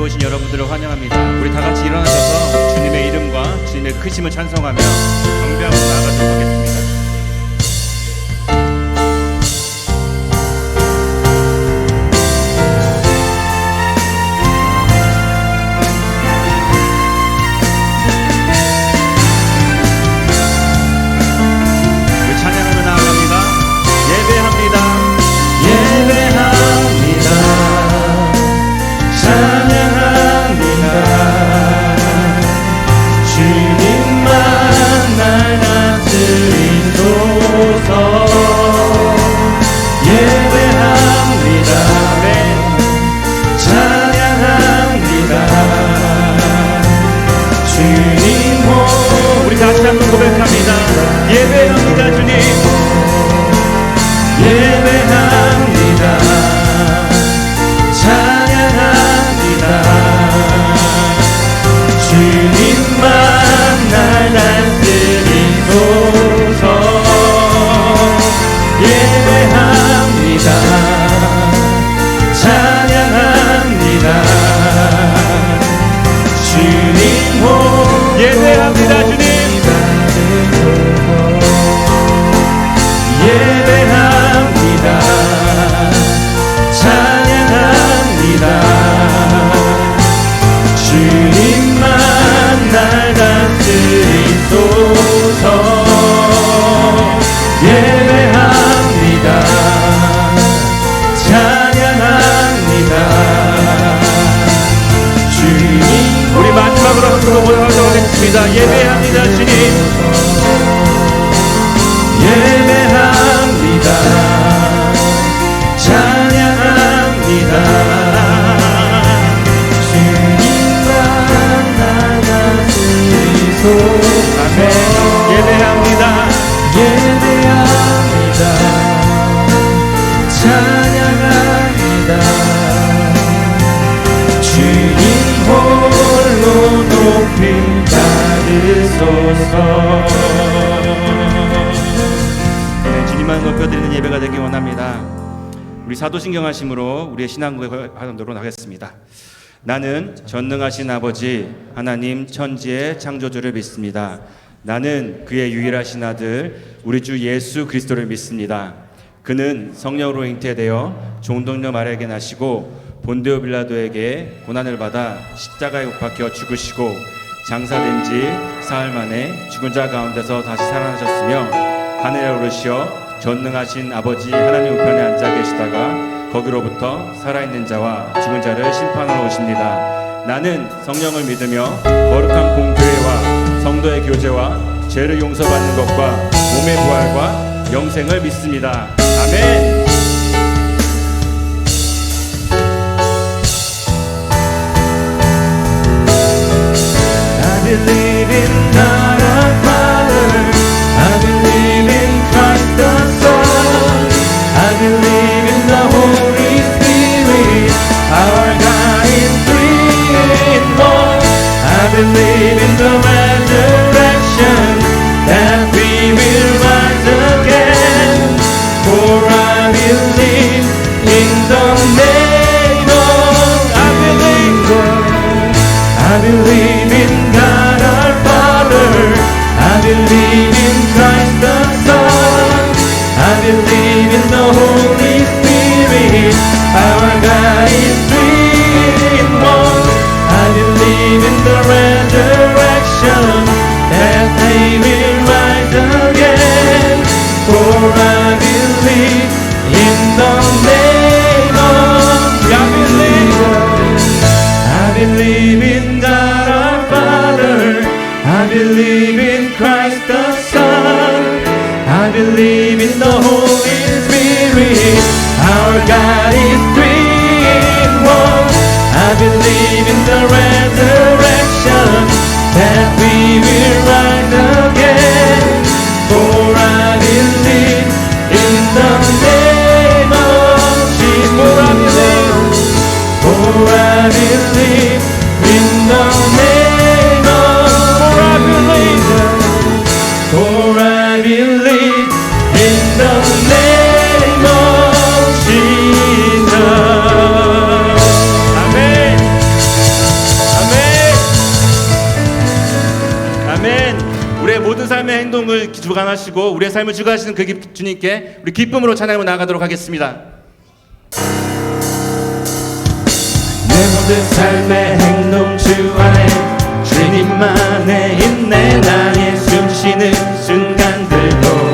오신 여러분들을 환영합니다. 우리 다 같이 일어나셔서 주님의 이름과 주님의 크심을 찬송하며 경배하고 나아가도록 하겠습니다. 다시 한번 고백합니다. 예배합니다. 주님 예배합니다. 찬양합니다. 주님만 날 다스리소서. 예배합니다. 찬양합니다. 주님 예배합니다. 주님 예배합니다. 찬양합니다. 주님만 날 다스리소서. 예배합니다. 찬양합니다. 주님 우리 마지막으로 부르도록 하겠습니다. 예배합니다. 주님 예배합니다. 찬양합니다. 주님만 날 다스리소서. 아멘. 예배합니다. 예배합니다. 찬양합니다. 주님 홀로 높임 받으소서. 주님만 높여드리는 예배가 되기 원합니다. 우리 사도신경 하심으로 우리의 신앙 고백하도록 하겠습니다. 나는 전능하신 아버지 하나님 천지의 창조주를 믿습니다. 나는 그의 유일하신 아들 우리 주 예수 그리스도를 믿습니다. 그는 성령으로 잉태되어 종동녀 마리아에게 나시고 본디오 빌라도에게 고난을 받아 십자가에 못 박혀 죽으시고 장사된 지 사흘 만에 죽은 자 가운데서 다시 살아나셨으며 하늘에 오르시어 전능하신 아버지 하나님 우편에 앉아 계시다가 거기로부터 살아있는 자와 죽은 자를 심판하러 오십니다. 나는 성령을 믿으며 거룩한 공교회와 성도의 교제와 죄를 용서받는 것과 몸의 부활과 영생을 믿습니다. 아멘. I believe in God our Father. I believe in Christ the Son. I believe in the Holy Spirit. Our God is three in one. I believe in the resurrection, that we will rise again. For I believe in the name of I believe in God our Father. I believe in Christ the Son. I believe in the Holy Spirit. Our God is three in one. I believe in the resurrection, that they will rise again. For I believe in the name of I believe in God our Father. I believe in Christ the Son. I believe in the Holy Spirit. Our God is three in one. I believe in the resurrection, that we will rise again. For I believe in the name of Jesus. For I believe in the name of For I believe in the name of Jesus. 아멘. 주관하시고 우리의 삶을 주관하시는 그 주님께 우리 기쁨으로 찬양하며 나아가도록 하겠습니다. 내 모든 삶의 행동 주 안에 주님만에 있네. 나의 숨쉬는 순간들도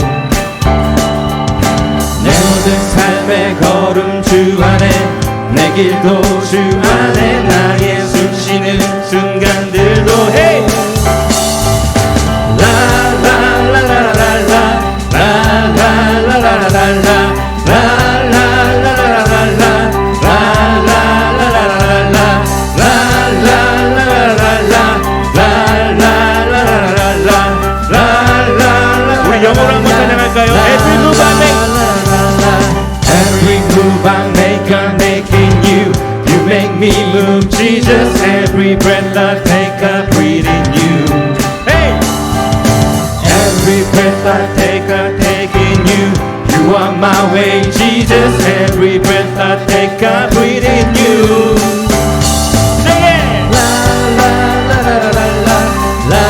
내 모든 삶의 걸음 주 안에 내 길도 주 안에 나의 숨쉬는 순간들도 hey! 우리 영어로 한번 찬양할까요? Every move I make, every move I make, I'm making you. You make me move, Jesus. Every breath I take, I breathe in you. Hey! Every breath I take in you. You are my way, Jesus. Every breath I take, I breathe in you. Sing it! La la la la la la la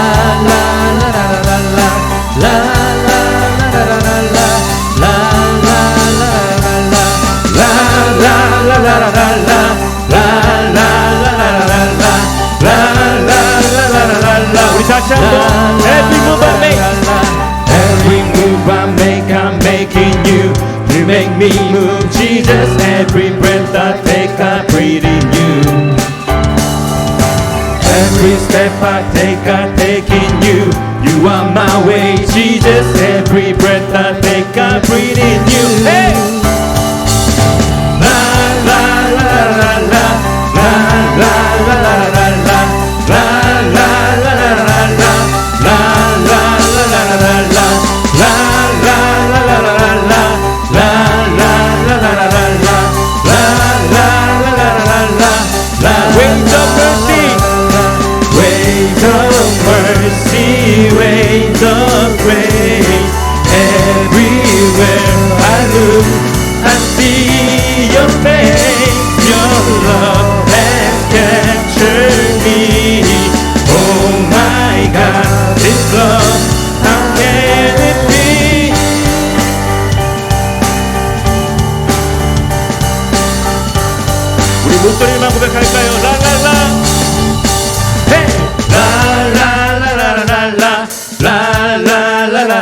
la la la la la la la la la la la 우리 다시 한번 Every move I make, every move I make, I'm making you. You make me move, Jesus. Every breath I take, I breathe in you. Every step I take in you. You are my way, Jesus. Every breath I take, I breathe in you. Hey! La la la la la la la la la la la la la la la la la la Waves of mercy, waves of mercy, waves of grace. Everywhere I look, I see your face. Your love has captured me. Oh my God, this love, how can it be? 우리 목소리만 고백할까요? 라라라 헤이 라라라라라라 라라라라라라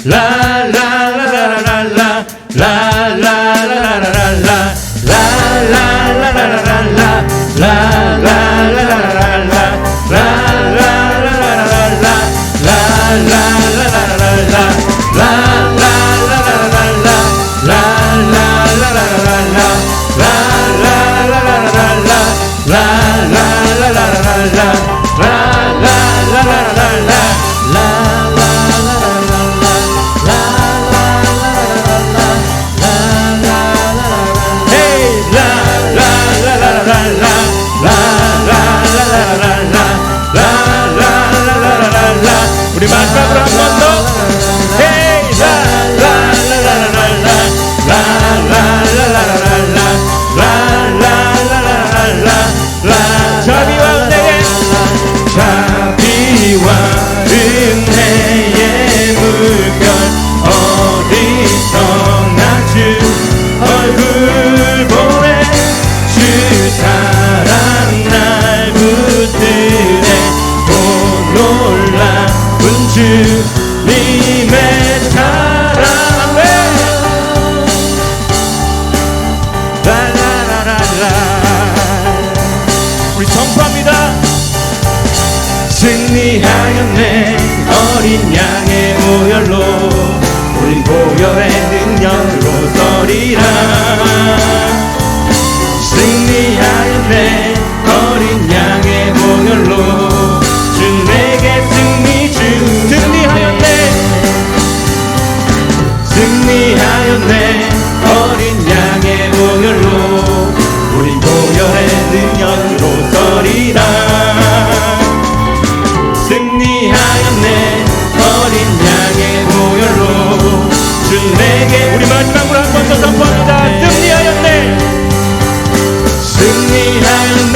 라라라라라라 라라라라라라 라라라라라라 우리 마지막으로 한 번 더 헤이 라라라라라라라라라라라라라라라라 자비와 은혜의 자비와 은혜의 물결 어디서나 주 얼굴 보내 주 사랑 날 붙드네 오 놀라운 주님의 사랑에 라라라라라 우리 선포합니다. 승리하였네 어린 양의 보혈로 우린 보혈의 능력으로 서리라. 승리하였네 어린 양의 보혈로 주 내게 승리 주네. 승리하였네 어린 양의 보혈로 우린 보혈의 능력으로 서리라. 승리하였네 어린 양의 보혈로 주 내게 우리 마지막으로 한 번 더 선포합니다. 승리하였네 승리하였네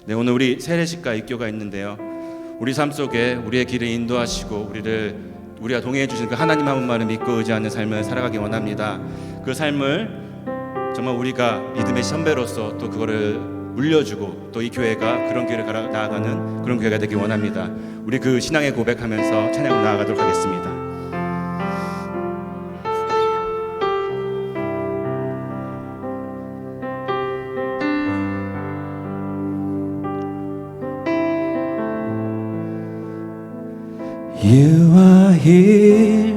네, 오늘 우리 세례식과 입교가 있는데요. 우리 삶 속에 우리의 길을 인도하시고 우리가 동행해 주신 그 하나님 한 분만을 믿고 의지하는 삶을 살아가기 원합니다. 그 삶을 정말 우리가 믿음의 선배로서 또 그거를 물려주고 또 이 교회가 그런 길을 나아가는 그런 교회가 되기 원합니다. 우리 그 신앙의 고백하면서 찬양을 나아가도록 하겠습니다. You are here,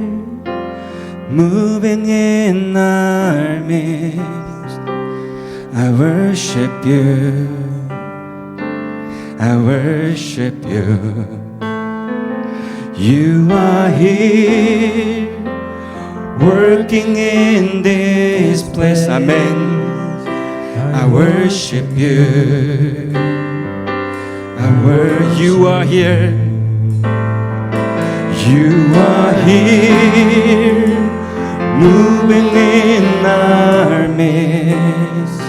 moving in our midst. I worship you, I worship you. You are here, working in this place. Amen. I worship you, you are here. You are here, moving in our midst.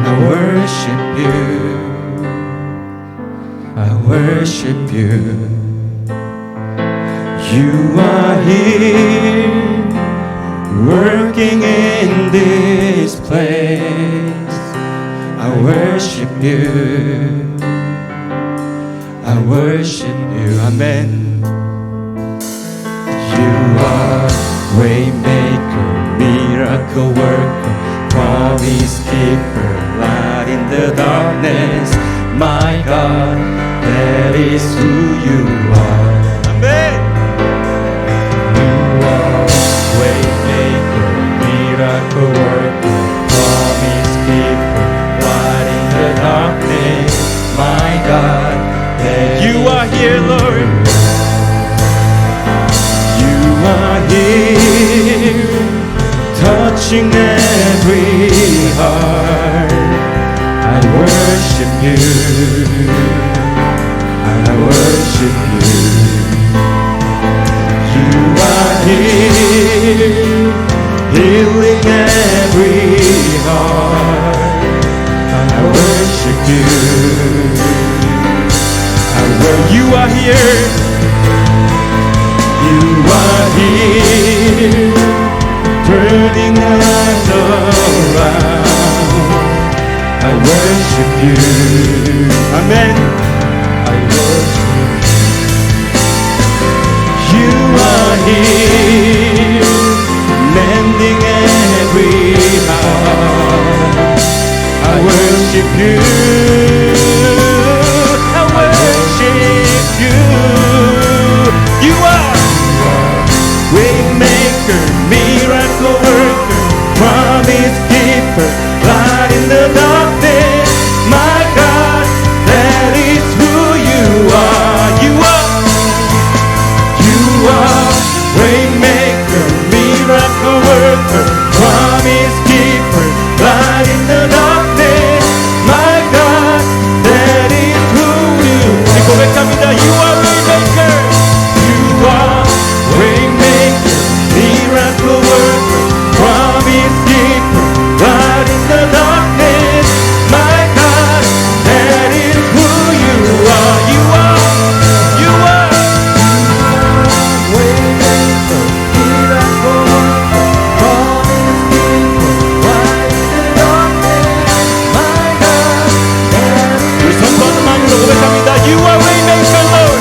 I worship you, I worship you. You are here, working in this place. I worship you, I worship you. Amen. You are waymaker, miracle worker, promise keeper, light in the darkness. My God, that is who you are. Amen. You are waymaker, miracle worker, promise keeper, light in the darkness. My God, that you are here, Lord. You are here, touching every heart. I worship you, I worship you. You are here, healing every heart. I worship you, you are here. You are here, turning us around. I worship you. Amen. I worship you. You are here, mending every heart. I worship you. I worship you. You are waymaker, miracle worker, promise keeper, light in the darkness. My God, that is who you are. You are waymaker, miracle worker, promise keeper, light in the darkness. My God, that is who you are. 고백합니다. You are waymaker. You are waymaker, miracle worker, promise keeper, light in the darkness. My God, that is who you are. You are waymaker, miracle worker, promise keeper, light in the darkness. My God, that is 우리 선포하는 마음으로 고백합니다. You are waymaker, Lord.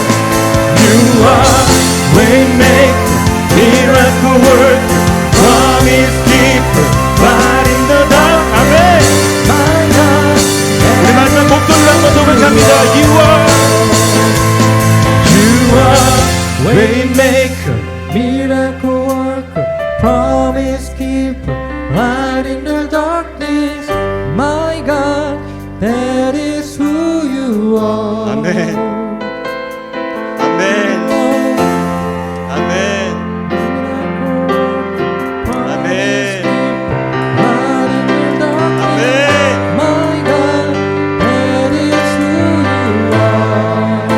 You are waymaker, miracle worker, promise keeper, light in the dark. 아멘. 우리 마지막 목소리로 한번 고백합니다. You are waymaker, Miracle worker, promise keeper, light in the darkness. My God, that is who you are. 아멘. 아멘. 아멘. 아멘. Light in the darkness. 아멘. My God, that is who you are.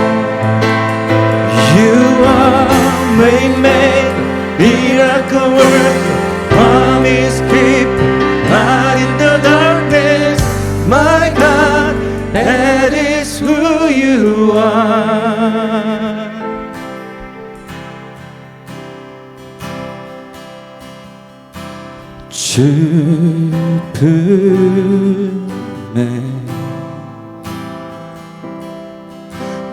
You are waymaker, miracle worker, promise keeper, light in the darkness. My God, that That is who you are. 슬픔에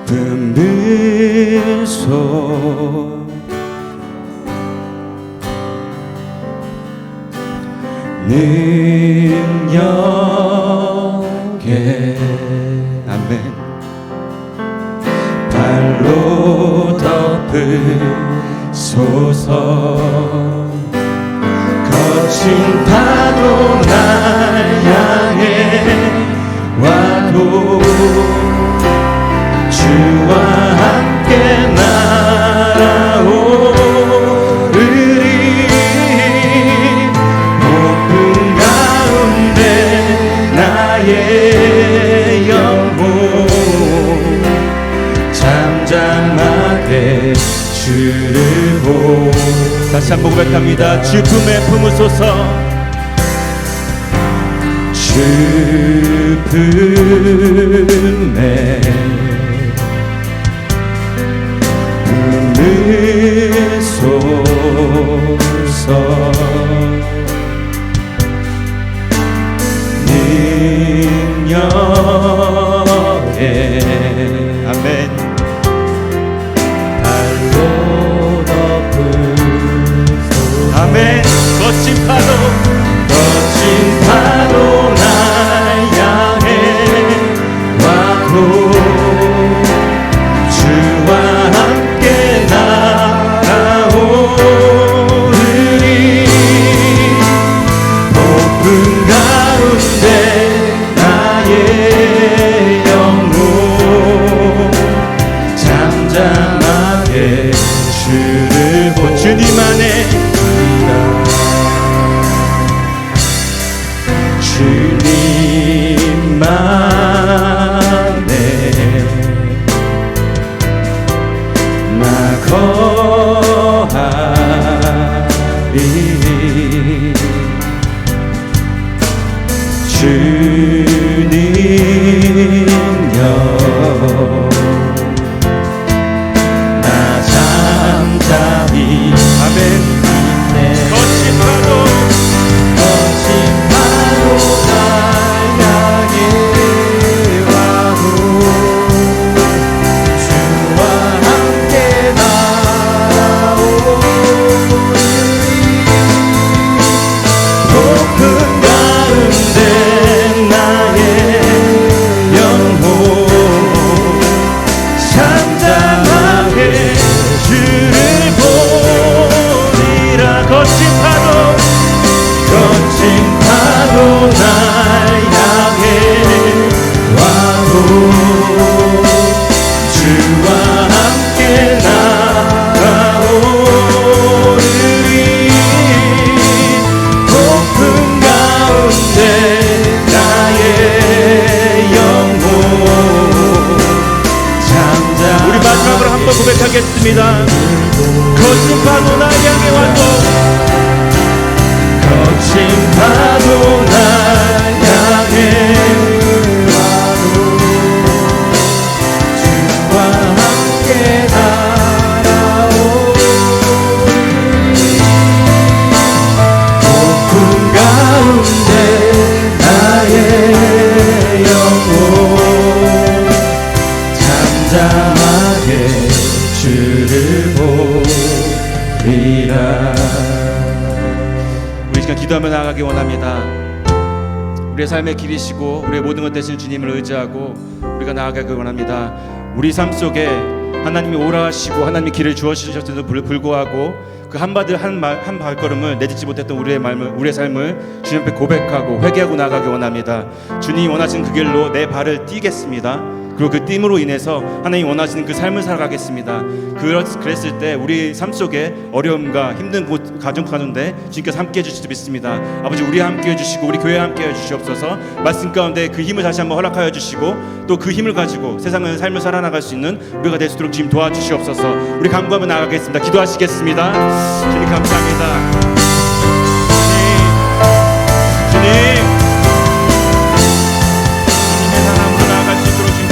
분비소 능력에 아멘 발로 덮으소서 거친 파도 날 향해 와도 주와 함께 날아오르리 높은 가운데 나의 영혼 잠잠하게 주를 보 다시 한번 고백합니다. 주 품에 품으소서 주 품에 품으소서 능력에 아멘 발로 덮으소서 아멘 거친 파도 날 향해 와도 주와 함께 날아오르리 높은 가운데 나의 영혼 잠잠하게 주를 보 주님 안에 주님만에 나 거하리 주님여 나 잠잠히 아멘 거친 파도 날 향해 와도 주와 함께 날아오르리 높은 가운데 나의 영혼 잠잠하게 주를 보리라 거친 파도 날 향해 와도 주와 함께 날아오르리 높은 가운데 나의 영혼 잠잠 우리 마지막으로 한번 고백하겠습니다. 거친 파도 날 향해 와도 거친 파도 날 향해 와도 주와 함께 날아오르리 높은 가운데 나의 영혼 잠잠하게 주를 보리라. 우리 시간 기도하며 나아가기 원합니다. 우리의 삶의 길이시고 우리의 모든 것 되신 주님을 의지하고 우리가 나아가기 원합니다. 우리 삶 속에 하나님이 오라 하시고 하나님이 길을 주어주셨음에도 불구하고 그 한 발걸음을 내딛지 못했던 우리의 삶을 주님 앞에 고백하고 회개하고 나아가기 원합니다. 주님이 원하시는 그 길로 내 발을 띄겠습니다. 그리고 그 띠임으로 인해서 하나님 원하시는 그 삶을 살아가겠습니다. 그랬을 때 우리 삶 속에 어려움과 힘든 가정 가운데 주님께서 함께 해주실 수 믿습니다. 아버지 우리 함께 해주시고 우리 교회 함께 해주시옵소서. 말씀 가운데 그 힘을 다시 한번 허락하여 주시고 또 그 힘을 가지고 세상의 삶을 살아나갈 수 있는 우리가 될 수 있도록 주님 도와주시옵소서. 우리 간구하며 나아가겠습니다. 기도하시겠습니다. 주님 감사합니다. 주님 주님의 사랑으로 나아갈 수 있도록 주님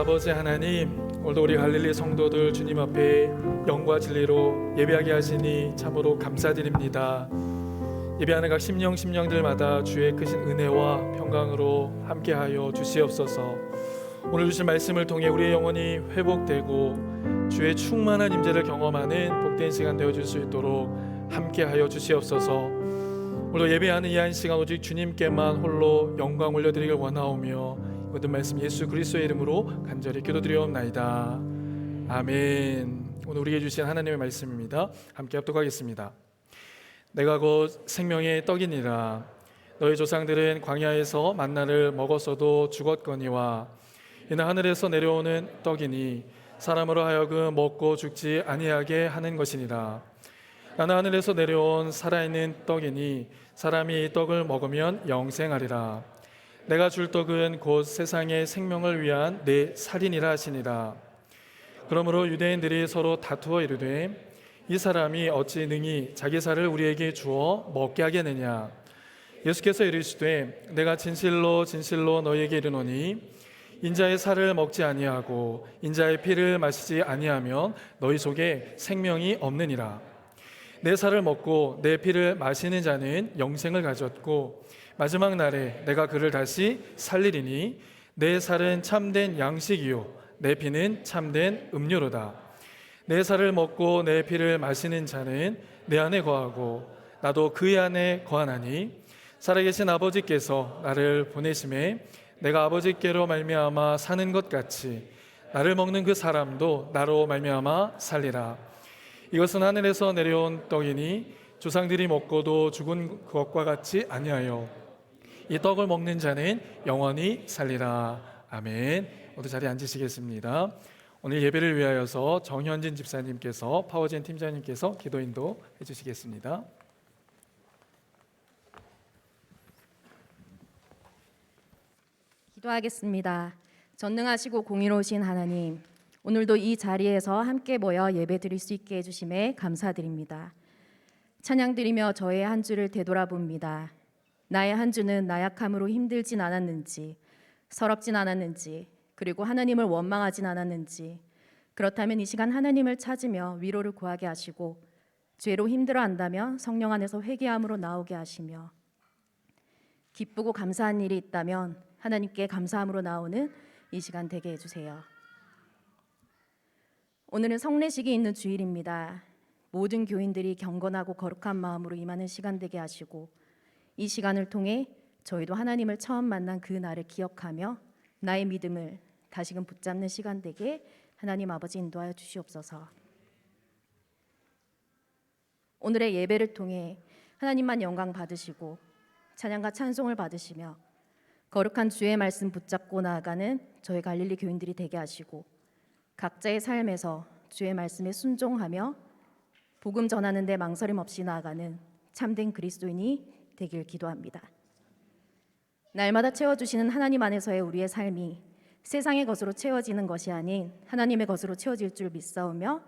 아버지 하나님, 오늘도 우리 갈릴리 성도들 주님 앞에 영과 진리로 예배하게 하시니 참으로 감사드립니다. 예배하는 각 심령들마다 주의 크신 은혜와 평강으로 함께하여 주시옵소서. 오늘 주신 말씀을 통해 우리의 영혼이 회복되고 주의 충만한 임재를 경험하는 복된 시간 되어줄 수 있도록 함께하여 주시옵소서. 오늘 예배하는 이 한 시간 오직 주님께만 홀로 영광 올려드리길 원하오며 모든 말씀 예수 그리스도의 이름으로 간절히 기도드리옵나이다. 아멘. 오늘 우리에게 주신 하나님의 말씀입니다. 함께 합독하겠습니다. 내가 곧 생명의 떡이니라. 너희 조상들은 광야에서 만나를 먹었어도 죽었거니와 이는 하늘에서 내려오는 떡이니 사람으로 하여금 먹고 죽지 아니하게 하는 것이니라. 나는 하늘에서 내려온 살아있는 떡이니 사람이 이 떡을 먹으면 영생하리라. 내가 줄 떡은 곧 세상의 생명을 위한 내 살이니라 하시니라. 그러므로 유대인들이 서로 다투어 이르되 이 사람이 어찌 능히 자기 살을 우리에게 주어 먹게 하겠느냐. 예수께서 이르시되 내가 진실로 진실로 너희에게 이르노니 인자의 살을 먹지 아니하고 인자의 피를 마시지 아니하면 너희 속에 생명이 없느니라. 내 살을 먹고 내 피를 마시는 자는 영생을 가졌고 마지막 날에 내가 그를 다시 살리리니 내 살은 참된 양식이요 내 피는 참된 음료로다. 내 살을 먹고 내 피를 마시는 자는 내 안에 거하고 나도 그의 안에 거하나니 살아계신 아버지께서 나를 보내심에 내가 아버지께로 말미암아 사는 것 같이 나를 먹는 그 사람도 나로 말미암아 살리라. 이것은 하늘에서 내려온 떡이니 조상들이 먹고도 죽은 것과 같지 아니하여 이 떡을 먹는 자는 영원히 살리라. 아멘. 모두 자리에 앉으시겠습니다. 오늘 예배를 위하여서 정현진 집사님께서 파워젠 팀장님께서 기도 인도 해주시겠습니다. 기도하겠습니다. 전능하시고 공의로우신 하나님, 오늘도 이 자리에서 함께 모여 예배 드릴 수 있게 해주심에 감사드립니다. 찬양 드리며 저의 한 주를 되돌아봅니다. 나의 한 주는 나약함으로 힘들진 않았는지, 서럽진 않았는지, 그리고 하나님을 원망하진 않았는지, 그렇다면 이 시간 하나님을 찾으며 위로를 구하게 하시고 죄로 힘들어한다면 성령 안에서 회개함으로 나오게 하시며 기쁘고 감사한 일이 있다면 하나님께 감사함으로 나오는 이 시간 되게 해주세요. 오늘은 성례식이 있는 주일입니다. 모든 교인들이 경건하고 거룩한 마음으로 임하는 시간 되게 하시고 이 시간을 통해 저희도 하나님을 처음 만난 그 날을 기억하며 나의 믿음을 다시금 붙잡는 시간 되게 하나님 아버지 인도하여 주시옵소서. 오늘의 예배를 통해 하나님만 영광 받으시고 찬양과 찬송을 받으시며 거룩한 주의 말씀 붙잡고 나아가는 저희 갈릴리 교인들이 되게 하시고 각자의 삶에서 주의 말씀에 순종하며 복음 전하는 데 망설임 없이 나아가는 참된 그리스도인이 되길 기도합니다. 날마다 채워주시는 하나님 안에서의 우리의 삶이 세상의 것으로 채워지는 것이 아닌 하나님의 것으로 채워질 줄 믿사오며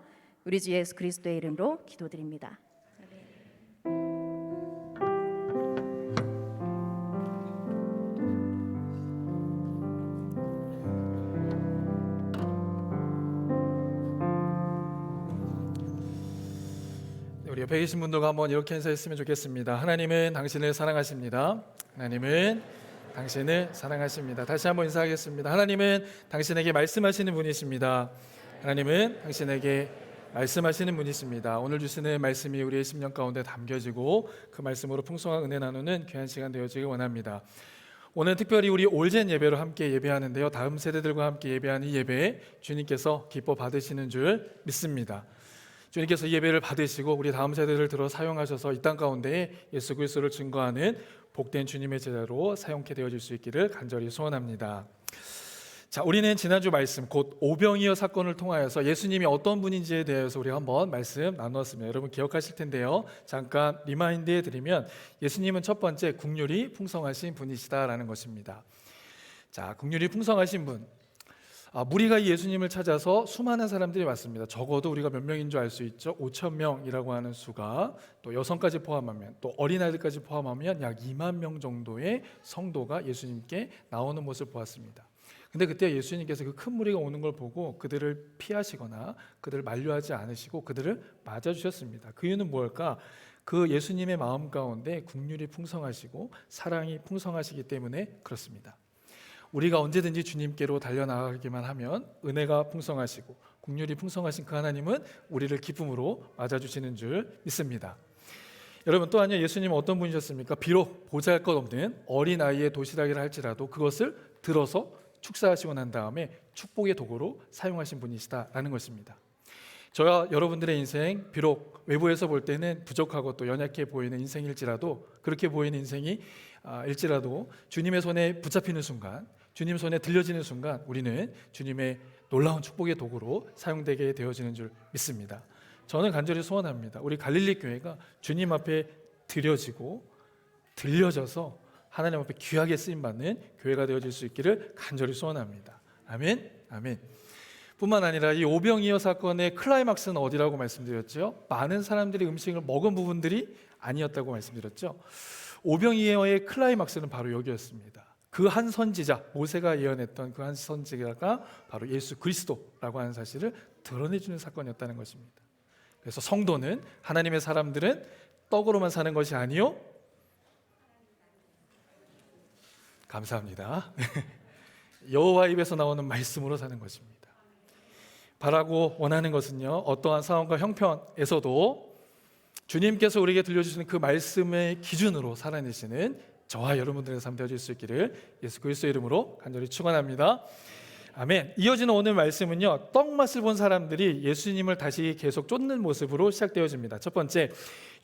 우리 주 예수 그리스도의 이름으로 기도드립니다. 우리 옆에 계신 분들과 한번 이렇게 인사했으면 좋겠습니다. 하나님은 당신을 사랑하십니다. 하나님은 당신을 사랑하십니다. 다시 한번 인사하겠습니다. 하나님은 당신에게 말씀하시는 분이십니다. 하나님은 당신에게 말씀하시는 분이십니다. 오늘 주시는 말씀이 우리의 심령 가운데 담겨지고 그 말씀으로 풍성한 은혜 나누는 귀한 시간 되어지길 원합니다. 오늘 특별히 우리 올젠 예배로 함께 예배하는데요. 다음 세대들과 함께 예배하는 이 예배에 주님께서 기뻐 받으시는 줄 믿습니다. 주님께서 이 예배를 받으시고 우리 다음 세대를 들어 사용하셔서 이 땅 가운데 예수 그리스도를 증거하는 복된 주님의 제자로 사용케 되어질 수 있기를 간절히 소원합니다. 자, 우리는 지난주 말씀 곧 오병이어 사건을 통하여서 예수님이 어떤 분인지에 대해서 우리가 한번 말씀 나누었습니다. 여러분 기억하실 텐데요. 잠깐 리마인드해 드리면 예수님은 첫 번째 국률이 풍성하신 분이시다라는 것입니다. 자, 국률이 풍성하신 분. 무리가 이 예수님을 찾아서 수많은 사람들이 왔습니다. 적어도 우리가 몇 명인 줄 알 수 있죠. 5천 명이라고 하는 수가 또 여성까지 포함하면 또 어린아이들까지 포함하면 약 2만 명 정도의 성도가 예수님께 나오는 모습을 보았습니다. 근데 그때 예수님께서 그 큰 무리가 오는 걸 보고 그들을 피하시거나 그들을 만류하지 않으시고 그들을 맞아주셨습니다. 그 이유는 무엇일까? 그 예수님의 마음 가운데 긍휼이 풍성하시고 사랑이 풍성하시기 때문에 그렇습니다. 우리가 언제든지 주님께로 달려나가기만 하면 은혜가 풍성하시고 긍휼이 풍성하신 그 하나님은 우리를 기쁨으로 맞아주시는 줄 믿습니다. 여러분, 또한요, 예수님은 어떤 분이셨습니까? 비록 보잘것없는 어린아이의 도시락이라 할지라도 그것을 들어서 축사하시고 난 다음에 축복의 도구로 사용하신 분이시다라는 것입니다. 저와 여러분들의 인생, 비록 외부에서 볼 때는 부족하고 또 연약해 보이는 인생일지라도, 그렇게 보이는 인생이 일지라도 주님의 손에 붙잡히는 순간, 주님 손에 들려지는 순간 우리는 주님의 놀라운 축복의 도구로 사용되게 되어지는 줄 믿습니다. 저는 간절히 소원합니다. 우리 갈릴리 교회가 주님 앞에 드려지고 들려져서 하나님 앞에 귀하게 쓰임받는 교회가 되어질 수 있기를 간절히 소원합니다. 아멘, 아멘. 뿐만 아니라 이 오병이어 사건의 클라이막스는 어디라고 말씀드렸죠? 많은 사람들이 음식을 먹은 부분들이 아니었다고 말씀드렸죠. 오병이어의 클라이막스는 바로 여기였습니다. 그 한 선지자, 모세가 예언했던 그 한 선지자가 바로 예수 그리스도라고 하는 사실을 드러내주는 사건이었다는 것입니다. 그래서 성도는, 하나님의 사람들은 떡으로만 사는 것이 아니요, 감사합니다, 여호와 입에서 나오는 말씀으로 사는 것입니다. 바라고 원하는 것은요, 어떠한 상황과 형편에서도 주님께서 우리에게 들려주시는 그 말씀의 기준으로 살아내시는 저와 여러분들의 삶 되어질 수 있기를 예수 그리스도의 이름으로 간절히 축원합니다. 아멘. 이어지는 오늘 말씀은요, 떡 맛을 본 사람들이 예수님을 다시 계속 쫓는 모습으로 시작되어집니다. 첫 번째,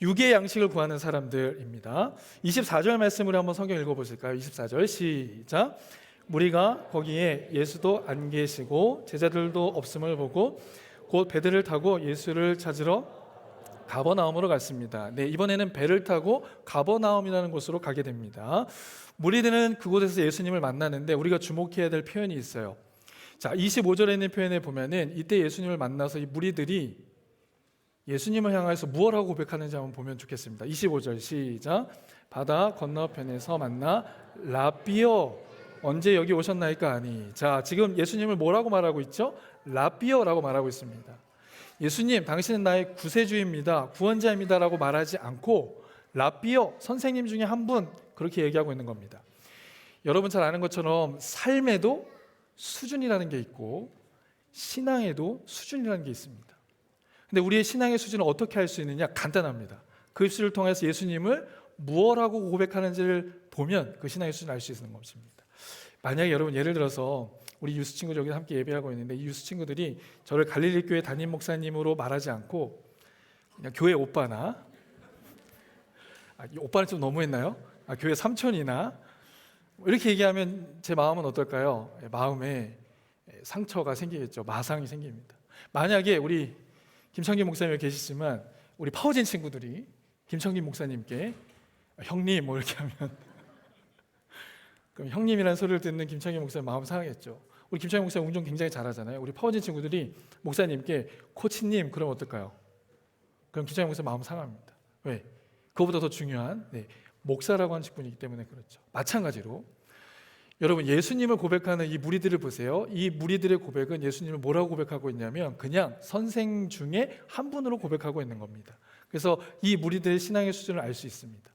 육의 양식을 구하는 사람들입니다. 24절 말씀으로 한번 성경 읽어보실까요? 24절 시작. 무리가 거기에 예수도 안 계시고 제자들도 없음을 보고 곧 배들을 타고 예수를 찾으러 가버나움으로 갔습니다. 네, 이번에는 배를 타고 가버나움이라는 곳으로 가게 됩니다. 무리들은 그곳에서 예수님을 만나는데 우리가 주목해야 될 표현이 있어요. 자, 25절에 있는 표현에 보면은 이때 예수님을 만나서 이 무리들이 예수님을 향해서 무엇하고 고백하는지 한번 보면 좋겠습니다. 25절 시작. 바다 건너편에서 만나 라비어 언제 여기 오셨나이까 하니. 자, 지금 예수님을 뭐라고 말하고 있죠? 라비어라고 말하고 있습니다. 예수님, 당신은 나의 구세주입니다, 구원자입니다 라고 말하지 않고 라비어, 선생님 중에 한 분, 그렇게 얘기하고 있는 겁니다. 여러분 잘 아는 것처럼 삶에도 수준이라는 게 있고 신앙에도 수준이라는 게 있습니다. 근데 우리의 신앙의 수준을 어떻게 할 수 있느냐? 간단합니다. 그 입술을 통해서 예수님을 무엇하고 고백하는지를 보면 그 신앙의 수준을 알 수 있는 것입니다. 만약에 여러분 예를 들어서 우리 유스 친구들 여기 함께 예배하고 있는데 이 유스 친구들이 저를 갈릴리 교회 담임 목사님으로 말하지 않고 그냥 교회 오빠나 오빠는 좀 너무했나요? 교회 삼촌이나 이렇게 얘기하면 제 마음은 어떨까요? 마음에 상처가 생기겠죠. 마상이 생깁니다. 만약에 우리 김창기 목사님이 계시지만 우리 파워진 친구들이 김창기 목사님께 형님 뭐 이렇게 하면 그럼 형님이라는 소리를 듣는 김창기 목사님 마음 상하겠죠. 우리 김창기 목사님 운동 굉장히 잘하잖아요. 우리 파워진 친구들이 목사님께 코치님 그럼 어떨까요? 그럼 김창기 목사님 마음 상합니다. 왜? 그거보다 더 중요한 목사라고 하는 직분이기 때문에 그렇죠. 마찬가지로 여러분 예수님을 고백하는 이 무리들을 보세요. 이 무리들의 고백은 예수님을 뭐라고 고백하고 있냐면 그냥 선생 중에 한 분으로 고백하고 있는 겁니다. 그래서 이 무리들의 신앙의 수준을 알 수 있습니다.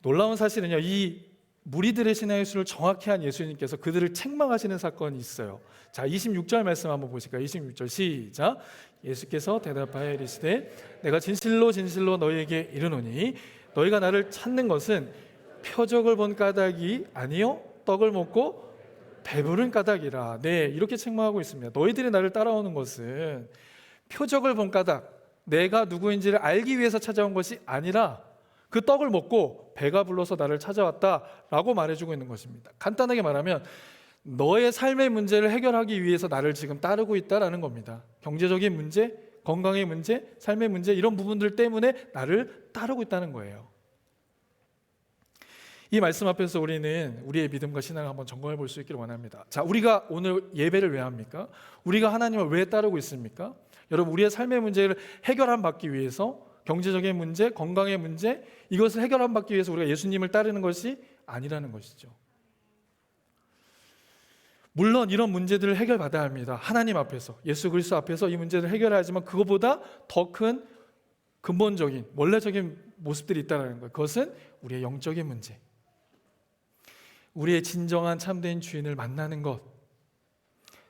놀라운 사실은요, 이 무리들의 신앙의 수준을 정확히 한 예수님께서 그들을 책망하시는 사건이 있어요. 자, 26절 말씀 한번 보실까요? 26절 시작. 예수께서 대답하여 이르시되 내가 진실로 진실로 너희에게 이르노니 너희가 나를 찾는 것은 표적을 본 까닭이 아니요 떡을 먹고 배부른 까닭이라. 네, 이렇게 책망하고 있습니다. 너희들이 나를 따라오는 것은 표적을 본 까닭, 내가 누구인지를 알기 위해서 찾아온 것이 아니라 그 떡을 먹고 배가 불러서 나를 찾아왔다라고 말해주고 있는 것입니다. 간단하게 말하면 너의 삶의 문제를 해결하기 위해서 나를 지금 따르고 있다라는 겁니다. 경제적인 문제, 건강의 문제, 삶의 문제 이런 부분들 때문에 나를 따르고 있다는 거예요. 이 말씀 앞에서 우리는 우리의 믿음과 신앙을 한번 점검해 볼 수 있기를 원합니다. 자, 우리가 오늘 예배를 왜 합니까? 우리가 하나님을 왜 따르고 있습니까? 여러분, 우리의 삶의 문제를 해결함 받기 위해서, 경제적인 문제, 건강의 문제, 이것을 해결함 받기 위해서 우리가 예수님을 따르는 것이 아니라는 것이죠. 물론 이런 문제들을 해결받아야 합니다. 하나님 앞에서, 예수 그리스도 앞에서 이 문제를 해결해야 하지만 그것보다 더 큰 근본적인 원래적인 모습들이 있다는 거예요. 그것은 우리의 영적인 문제, 우리의 진정한 참된 주인을 만나는 것,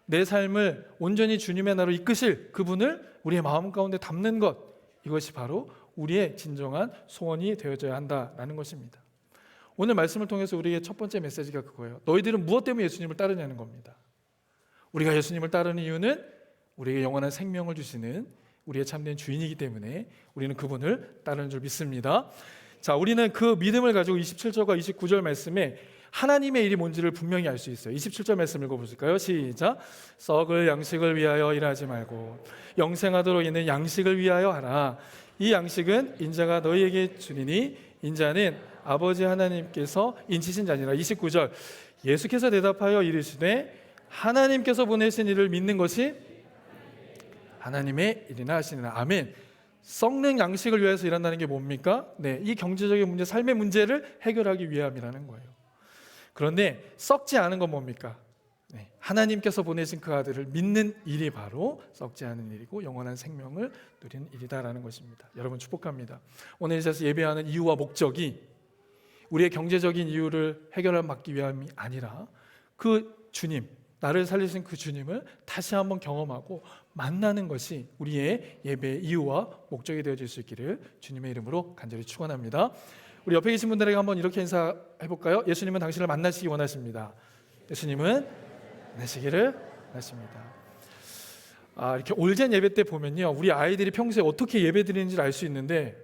내 삶을 온전히 주님의 나로 이끄실 그분을 우리의 마음 가운데 담는 것, 이것이 바로 우리의 진정한 소원이 되어져야 한다라는 것입니다. 오늘 말씀을 통해서 우리의 첫 번째 메시지가 그거예요. 너희들은 무엇 때문에 예수님을 따르냐는 겁니다. 우리가 예수님을 따르는 이유는 우리에게 영원한 생명을 주시는 우리의 참된 주인이기 때문에 우리는 그분을 따르는 줄 믿습니다. 자, 우리는 그 믿음을 가지고 27절과 29절 말씀에 하나님의 일이 뭔지를 분명히 알 수 있어요. 27절 말씀 읽어보실까요? 시작. 썩을 양식을 위하여 일하지 말고 영생하도록 있는 양식을 위하여 하라. 이 양식은 인자가 너희에게 주리니 인자는 아버지 하나님께서 인치신 자니라. 29절. 예수께서 대답하여 이르시되 하나님께서 보내신 이를 믿는 것이 하나님의 일이나 하시니라. 아멘. 썩는 양식을 위해서 일한다는 게 뭡니까? 네, 이 경제적인 문제, 삶의 문제를 해결하기 위함이라는 거예요. 그런데 썩지 않은 건 뭡니까? 네, 하나님께서 보내신 그 아들을 믿는 일이 바로 썩지 않은 일이고 영원한 생명을 누리는 일이다라는 것입니다. 여러분 축복합니다. 오늘 이 자리에서 예배하는 이유와 목적이 우리의 경제적인 이유를 해결받기 위함이 아니라 그 주님, 나를 살리신 그 주님을 다시 한번 경험하고 만나는 것이 우리의 예배의 이유와 목적이 되어질 수 있기를 주님의 이름으로 간절히 축원합니다. 우리 옆에 계신 분들에게 한번 이렇게 인사해 볼까요? 예수님은 당신을 만나시기 원하십니다. 예수님은 만나시기를 원하십니다. 이렇게 올젠 예배 때 보면요, 우리 아이들이 평소에 어떻게 예배 드리는지를 알 수 있는데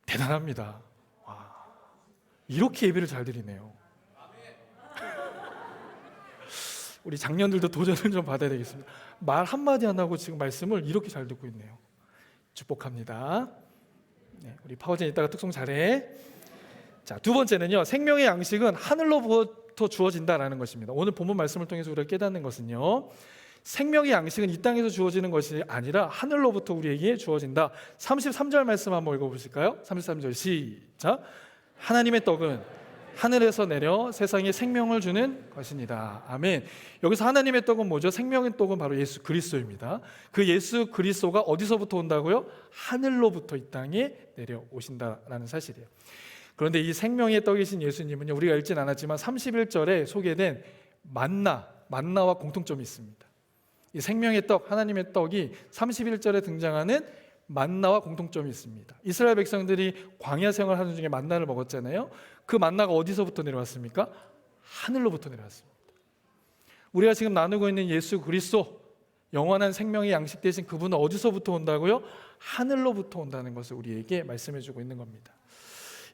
대단합니다. 와, 이렇게 예배를 잘 드리네요. 우리 장년들도 도전을 좀 받아야 되겠습니다. 말 한마디 안 하고 지금 말씀을 이렇게 잘 듣고 있네요. 축복합니다. 네, 우리 파워젠 이따가 특송 잘해. 자, 두 번째는요, 생명의 양식은 하늘로부터 주어진다라는 것입니다. 오늘 본문 말씀을 통해서 우리가 깨닫는 것은요, 생명의 양식은 이 땅에서 주어지는 것이 아니라 하늘로부터 우리에게 주어진다. 33절 말씀 한번 읽어보실까요? 33절 시작. 하나님의 떡은 하늘에서 내려 세상에 생명을 주는 것입니다. 아멘. 여기서 하나님의 떡은 뭐죠? 생명의 떡은 바로 예수 그리스도입니다. 그 예수 그리스도가 어디서부터 온다고요? 하늘로부터 이 땅에 내려오신다라는 사실이에요. 그런데 이 생명의 떡이신 예수님은요, 우리가 읽진 않았지만 31절에 소개된 만나와 공통점이 있습니다. 이 생명의 떡, 하나님의 떡이 31절에 등장하는 만나와 공통점이 있습니다. 이스라엘 백성들이 광야 생활하는 중에 만나를 먹었잖아요. 그 만나가 어디서부터 내려왔습니까? 하늘로부터 내려왔습니다. 우리가 지금 나누고 있는 예수 그리스도, 영원한 생명의 양식 되신 그분은 어디서부터 온다고요? 하늘로부터 온다는 것을 우리에게 말씀해 주고 있는 겁니다.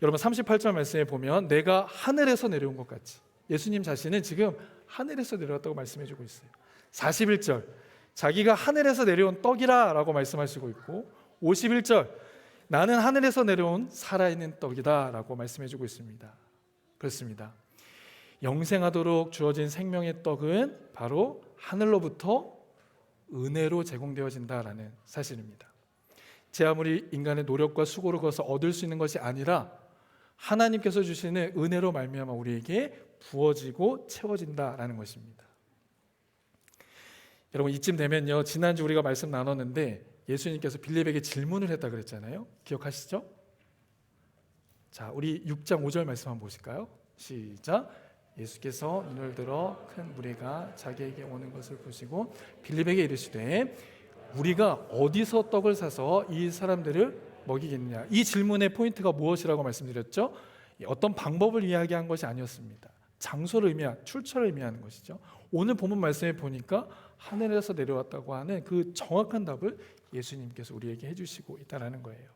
여러분 38절 말씀에 보면 내가 하늘에서 내려온 것 같이, 예수님 자신은 지금 하늘에서 내려왔다고 말씀해 주고 있어요. 41절 자기가 하늘에서 내려온 떡이라 라고 말씀하시고 있고, 51절 나는 하늘에서 내려온 살아있는 떡이다 라고 말씀해 주고 있습니다. 그렇습니다. 영생하도록 주어진 생명의 떡은 바로 하늘로부터 은혜로 제공되어진다라는 사실입니다. 제 아무리 인간의 노력과 수고로 그것을 얻을 수 있는 것이 아니라 하나님께서 주시는 은혜로 말미암아 우리에게 부어지고 채워진다라는 것입니다. 여러분 이쯤 되면요, 지난주 우리가 말씀 나눴는데 예수님께서 빌립에게 질문을 했다 그랬잖아요. 기억하시죠? 자, 우리 6장 5절 말씀 한번 보실까요? 시작. 예수께서 눈을 들어 큰 무리가 자기에게 오는 것을 보시고 빌립에게 이르시되 우리가 어디서 떡을 사서 이 사람들을 먹이겠느냐. 이 질문의 포인트가 무엇이라고 말씀드렸죠? 어떤 방법을 이야기한 것이 아니었습니다. 장소를 의미한, 출처를 의미하는 것이죠. 오늘 본문 말씀에 보니까 하늘에서 내려왔다고 하는 그 정확한 답을 예수님께서 우리에게 해주시고 있다는 거예요.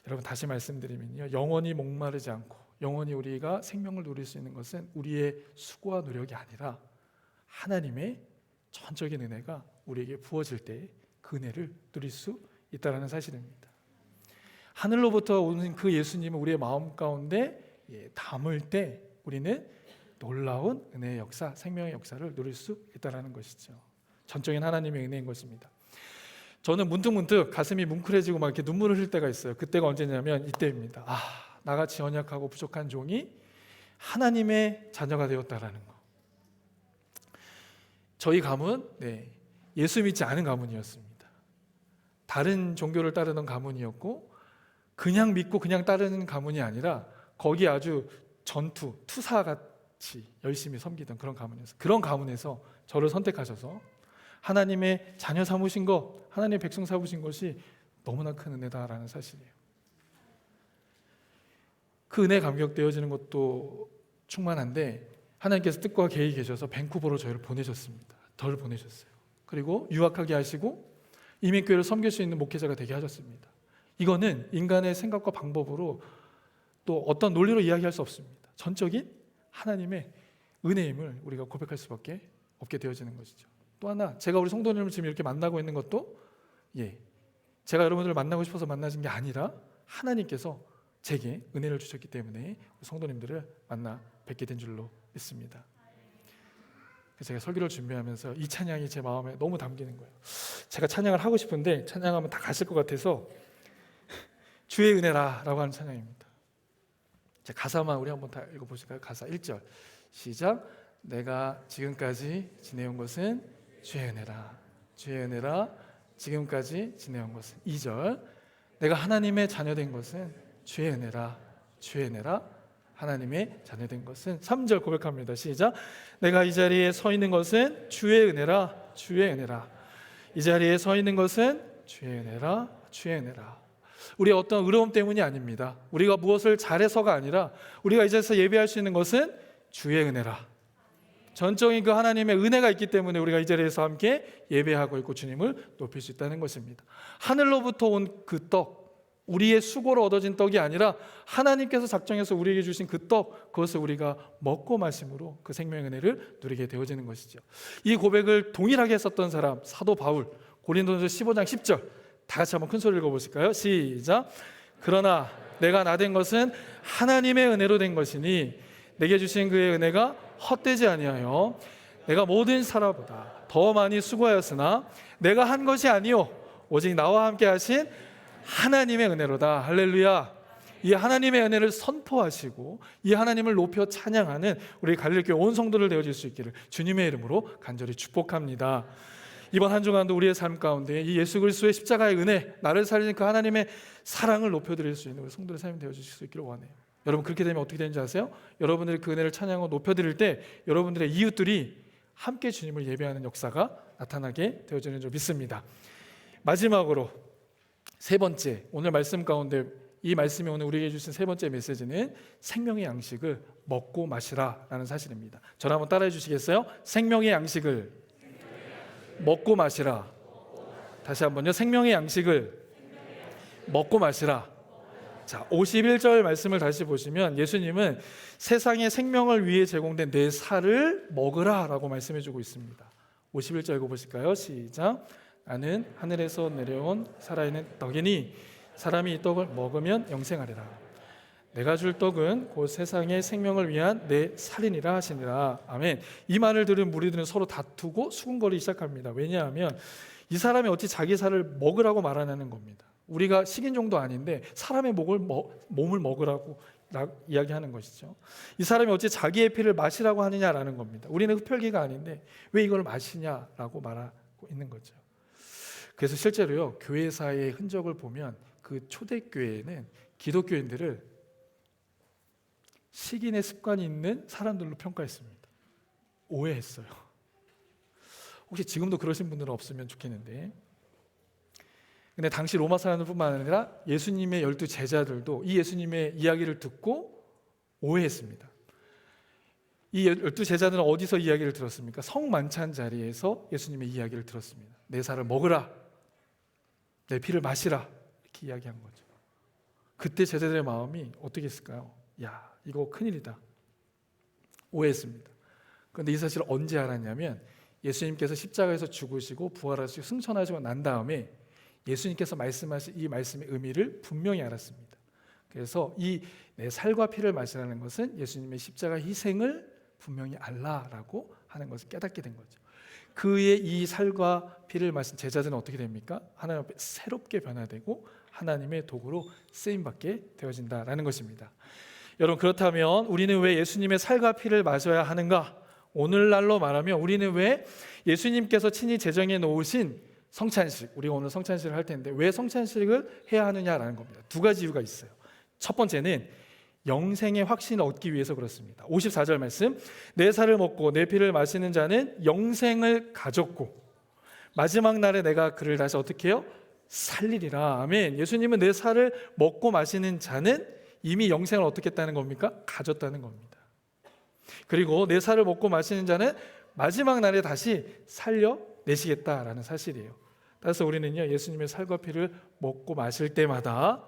여러분 다시 말씀드리면요, 영원히 목마르지 않고 영원히 우리가 생명을 누릴 수 있는 것은 우리의 수고와 노력이 아니라 하나님의 전적인 은혜가 우리에게 부어질 때 그 은혜를 누릴 수 있다는 사실입니다. 하늘로부터 오는 그 예수님을 우리의 마음 가운데 담을 때 우리는 놀라운 은혜의 역사, 생명의 역사를 누릴 수 있다는 것이죠. 전적인 하나님의 은혜인 것입니다. 저는 문득문득 가슴이 뭉클해지고 막 이렇게 눈물을 흘릴 때가 있어요. 그때가 언제냐면 이때입니다. 나같이 연약하고 부족한 종이 하나님의 자녀가 되었다라는 거. 저희 가문 예수 믿지 않은 가문이었습니다. 다른 종교를 따르던 가문이었고 그냥 믿고 그냥 따르는 가문이 아니라 거기 아주 투사같이 열심히 섬기던 그런 가문이었어요. 그런 가문에서 저를 선택하셔서 하나님의 자녀 삼으신 것, 하나님의 백성 삼으신 것이 너무나 큰 은혜다라는 사실이에요. 그 은혜에 감격되어지는 것도 충만한데 하나님께서 뜻과 계획이 계셔서 밴쿠버로 저희를 보내셨습니다. 저를 보내셨어요. 그리고 유학하게 하시고 이민교회를 섬길 수 있는 목회자가 되게 하셨습니다. 이거는 인간의 생각과 방법으로 또 어떤 논리로 이야기할 수 없습니다. 전적인 하나님의 은혜임을 우리가 고백할 수밖에 없게 되어지는 것이죠. 또 하나, 제가 우리 성도님을 지금 이렇게 만나고 있는 것도 제가 여러분들을 만나고 싶어서 만나신 게 아니라 하나님께서 제게 은혜를 주셨기 때문에 성도님들을 만나 뵙게 된 줄로 믿습니다. 제가 설교를 준비하면서 이 찬양이 제 마음에 너무 담기는 거예요. 제가 찬양을 하고 싶은데 찬양하면 다 가실 것 같아서 주의 은혜라 라고 하는 찬양입니다. 자, 가사만 우리 한번 다 읽어보실까요? 가사 1절 시작. 내가 지금까지 지내온 것은 주의 은혜라. 주의 은혜라 지금까지 지내온 것은. 2절 내가 하나님의 자녀된 것은 주의 은혜라. 주의 은혜라 하나님의 자녀된 것은. 3절 고백합니다. 시작. 내가 이 자리에 서 있는 것은 주의 은혜라. 주의 은혜라. 이 자리에 서 있는 것은 주의 은혜라. 주의 은혜라. 우리의 어떤 의로움 때문이 아닙니다. 우리가 무엇을 잘해서가 아니라 우리가 이 자리에서 예배할 수 있는 것은 주의 은혜라. 전적인 그 하나님의 은혜가 있기 때문에 우리가 이 자리에서 함께 예배하고 있고 주님을 높일 수 있다는 것입니다. 하늘로부터 온 그 떡, 우리의 수고로 얻어진 떡이 아니라 하나님께서 작정해서 우리에게 주신 그 떡, 그것을 우리가 먹고 마심으로 그 생명의 은혜를 누리게 되어지는 것이죠. 이 고백을 동일하게 했었던 사람, 사도 바울, 고린도전서 15장 10절 다 같이 한번 큰 소리 읽어보실까요? 시작. 그러나 내가 나된 것은 하나님의 은혜로 된 것이니 내게 주신 그의 은혜가 헛되지 아니하여 내가 모든 사람보다 더 많이 수고하였으나 내가 한 것이 아니요 오직 나와 함께 하신 하나님의 은혜로다. 할렐루야. 이 하나님의 은혜를 선포하시고 이 하나님을 높여 찬양하는 우리 갈릴교회 온 성도들 되어질 수 있기를 주님의 이름으로 간절히 축복합니다. 이번 한 주간도 우리의 삶 가운데 이 예수 그리스도의 십자가의 은혜, 나를 살리는 그 하나님의 사랑을 높여드릴 수 있는 우리 성도들의 삶이 되어질 수 있기를 원해요. 여러분, 그렇게 되면 어떻게 되는지 아세요? 여러분들이 그 은혜를 찬양하고 높여드릴 때 여러분들의 이웃들이 함께 주님을 예배하는 역사가 나타나게 되어지는 줄 믿습니다. 마지막으로 세 번째, 오늘 말씀 가운데 이 말씀이 오늘 우리에게 주신 세 번째 메시지는 생명의 양식을 먹고 마시라 라는 사실입니다. 저를 한번 따라해 주시겠어요? 생명의 양식을 먹고 마시라. 다시 한번요. 생명의 양식을 먹고 마시라. 자, 51절 말씀을 다시 보시면 예수님은 세상의 생명을 위해 제공된 내 살을 먹으라 라고 말씀해 주고 있습니다. 51절 읽어보실까요? 시작. 나는 하늘에서 내려온 살아있는 떡이니 사람이 이 떡을 먹으면 영생하리라. 내가 줄 떡은 곧 세상의 생명을 위한 내 살이니라 하시니라. 아멘. 이 말을 들은 무리들은 서로 다투고 수군거리기 시작합니다. 왜냐하면 이 사람이 어찌 자기 살을 먹으라고 말하는 겁니다. 우리가 식인종도 아닌데 사람의 몸을 먹으라고 이야기하는 것이죠. 이 사람이 어찌 자기의 피를 마시라고 하느냐라는 겁니다. 우리는 흡혈귀가 아닌데 왜 이걸 마시냐라고 말하고 있는 거죠. 그래서 실제로요, 교회사의 흔적을 보면 그 초대교회에는 기독교인들을 식인의 습관이 있는 사람들로 평가했습니다. 오해했어요. 혹시 지금도 그러신 분들은 없으면 좋겠는데, 근데 당시 로마 사람들뿐만 아니라 예수님의 12 제자들도 이 예수님의 이야기를 듣고 오해했습니다. 이 12 제자들은 어디서 이야기를 들었습니까? 성만찬 자리에서 예수님의 이야기를 들었습니다. 내 살을 먹으라, 내 피를 마시라, 이렇게 이야기한 거죠. 그때 제자들의 마음이 어떻게 했을까요? 야, 이거 큰일이다. 오해했습니다. 그런데 이 사실을 언제 알았냐면 예수님께서 십자가에서 죽으시고 부활하시고 승천하시고 난 다음에 예수님께서 말씀하신 이 말씀의 의미를 분명히 알았습니다. 그래서 이 내 살과 피를 마시라는 것은 예수님의 십자가 희생을 분명히 알라라고 하는 것을 깨닫게 된 거죠. 그의 이 살과 피를 마신 제자들은 어떻게 됩니까? 하나님 앞에 새롭게 변화되고 하나님의 도구로 쓰임받게 되어진다라는 것입니다. 여러분, 그렇다면 우리는 왜 예수님의 살과 피를 마셔야 하는가? 오늘날로 말하면 우리는 왜 예수님께서 친히 제정해 놓으신 성찬식, 우리가 오늘 성찬식을 할 텐데 왜 성찬식을 해야 하느냐라는 겁니다. 두 가지 이유가 있어요. 첫 번째는 영생의 확신을 얻기 위해서 그렇습니다. 54절 말씀, 내 살을 먹고 내 피를 마시는 자는 영생을 가졌고 마지막 날에 내가 그를 다시 어떻게 해요? 살리리라. 아멘. 예수님은 내 살을 먹고 마시는 자는 이미 영생을 어떻게 했다는 겁니까? 가졌다는 겁니다. 그리고 내 살을 먹고 마시는 자는 마지막 날에 다시 살려내시겠다라는 사실이에요. 따라서 우리는요, 예수님의 살과 피를 먹고 마실 때마다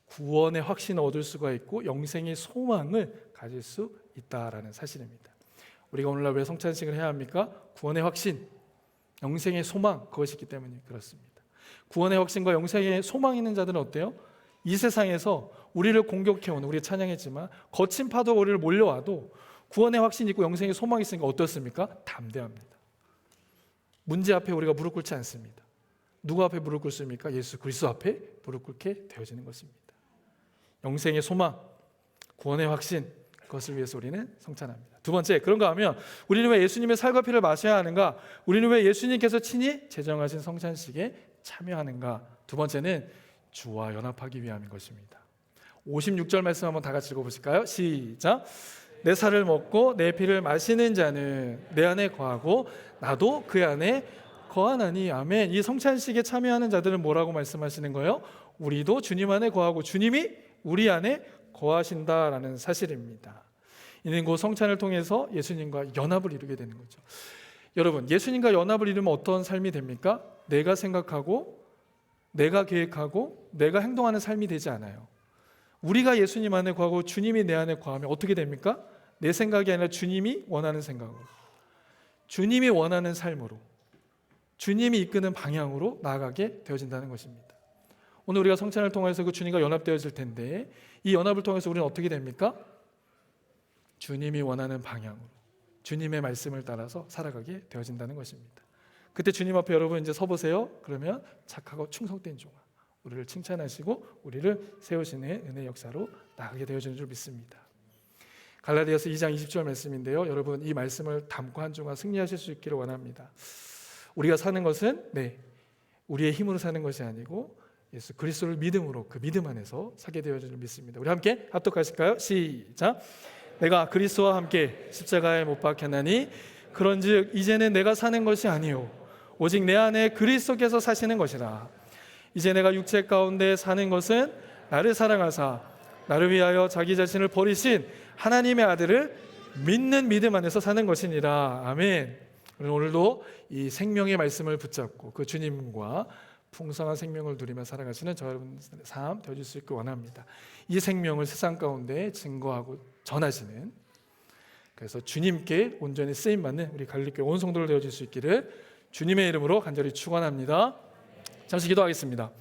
구원의 확신을 얻을 수가 있고 영생의 소망을 가질 수 있다라는 사실입니다. 우리가 오늘날 왜 성찬식을 해야 합니까? 구원의 확신, 영생의 소망, 그것이 있기 때문에 그렇습니다. 구원의 확신과 영생의 소망 있는 자들은 어때요? 이 세상에서 우리를 공격해오는, 우리 찬양했지만 거친 파도가 우리를 몰려와도 구원의 확신이 있고 영생의 소망이 있으니까 어떻습니까? 담대합니다. 문제 앞에 우리가 무릎 꿇지 않습니다. 누구 앞에 무릎 꿇습니까? 예수 그리스도 앞에 무릎 꿇게 되어지는 것입니다. 영생의 소망, 구원의 확신, 그것을 위해서 우리는 성찬합니다. 두 번째, 그런가 하면 우리는 왜 예수님의 살과 피를 마셔야 하는가? 우리는 왜 예수님께서 친히 제정하신 성찬식에 참여하는가? 두 번째는 주와 연합하기 위함인 것입니다. 56절 말씀 한번 다 같이 읽어보실까요? 시작. 내 살을 먹고 내 피를 마시는 자는 내 안에 거하고 나도 그 안에 거하나니. 아멘. 이 성찬식에 참여하는 자들은 뭐라고 말씀하시는 거예요? 우리도 주님 안에 거하고 주님이 우리 안에 거하신다라는 사실입니다. 이는 곧 성찬을 통해서 예수님과 연합을 이루게 되는 거죠. 여러분, 예수님과 연합을 이루면 어떤 삶이 됩니까? 내가 생각하고 내가 계획하고 내가 행동하는 삶이 되지 않아요. 우리가 예수님 안에 거하고 주님이 내 안에 거하면 어떻게 됩니까? 내 생각이 아니라 주님이 원하는 생각으로, 주님이 원하는 삶으로, 주님이 이끄는 방향으로 나아가게 되어진다는 것입니다. 오늘 우리가 성찬을 통해서 그 주님과 연합되어질 텐데 이 연합을 통해서 우리는 어떻게 됩니까? 주님이 원하는 방향으로, 주님의 말씀을 따라서 살아가게 되어진다는 것입니다. 그때 주님 앞에 여러분 이제 서보세요. 그러면 착하고 충성된 종아, 우리를 칭찬하시고 우리를 세우시는 은혜 역사로 나가게 되어지는 줄 믿습니다. 갈라디아서 2장 20절 말씀인데요, 여러분 이 말씀을 담고 한 주간 승리하실 수 있기를 원합니다. 우리가 사는 것은 우리의 힘으로 사는 것이 아니고 예수 그리스도를 믿음으로, 그 믿음 안에서 사게 되어지는 줄 믿습니다. 우리 함께 합독하실까요? 시작. 내가 그리스도와 함께 십자가에 못 박혔나니 그런즉 이제는 내가 사는 것이 아니요 오직 내 안에 그리스도께서 사시는 것이라. 이제 내가 육체 가운데 사는 것은 나를 사랑하사 나를 위하여 자기 자신을 버리신 하나님의 아들을 믿는 믿음 안에서 사는 것이니라. 아멘. 오늘도 이 생명의 말씀을 붙잡고 그 주님과 풍성한 생명을 누리며 살아가시는 저 여러분의 삶 되어줄 수 있길 원합니다. 이 생명을 세상 가운데 증거하고 전하시는, 그래서 주님께 온전히 쓰임받는 우리 갈릴교회 온 성도들 되어줄 수 있기를 주님의 이름으로 간절히 축원합니다. 잠시 기도하겠습니다.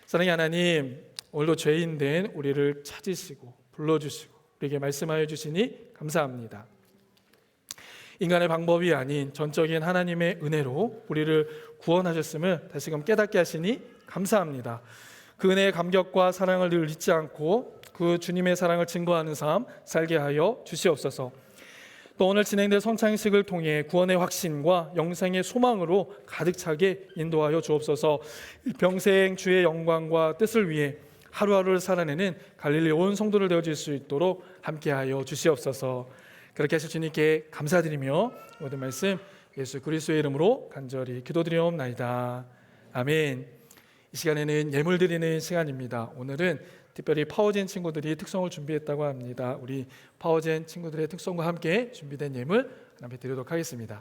사랑의 하나님, 오늘도 죄인된 우리를 찾으시고 불러주시고 우리에게 말씀하여 주시니 감사합니다. 인간의 방법이 아닌 전적인 하나님의 은혜로 우리를 구원하셨음을 다시금 깨닫게 하시니 감사합니다. 그 은혜의 감격과 사랑을 늘 잊지 않고 그 주님의 사랑을 증거하는 삶 살게 하여 주시옵소서. 또 오늘 진행될 성찬식을 통해 구원의 확신과 영생의 소망으로 가득 차게 인도하여 주옵소서. 평생 주의 영광과 뜻을 위해 하루하루를 살아내는 갈릴리 온 성도를 되어질 수 있도록 함께하여 주시옵소서. 그렇게 하실 주님께 감사드리며 모든 말씀 예수 그리스도의 이름으로 간절히 기도드리옵나이다. 아멘. 이 시간에는 예물 드리는 시간입니다. 오늘은 특별히 파워젠 친구들이 특성을 준비했다고 합니다. 우리 파워젠 친구들의 특성과 함께 준비된 예물 하나 드리도록 하겠습니다.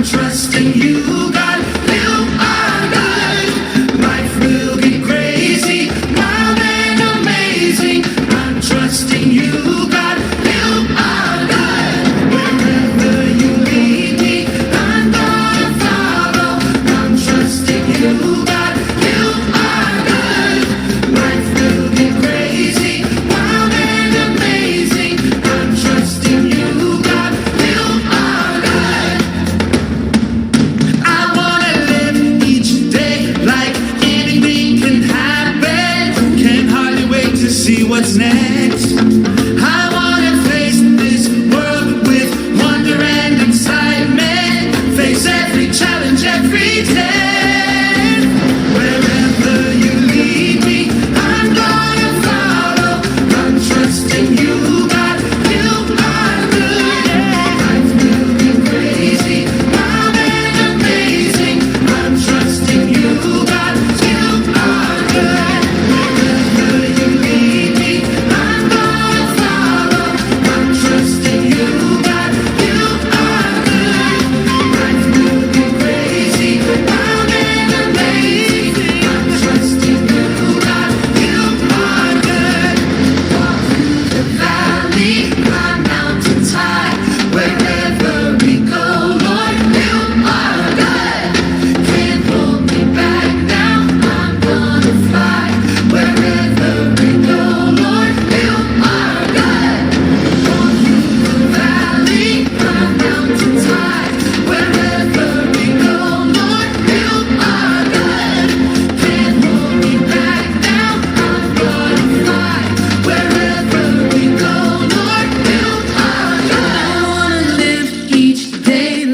Trusting you, God, live our life. Life will be crazy, wild and amazing.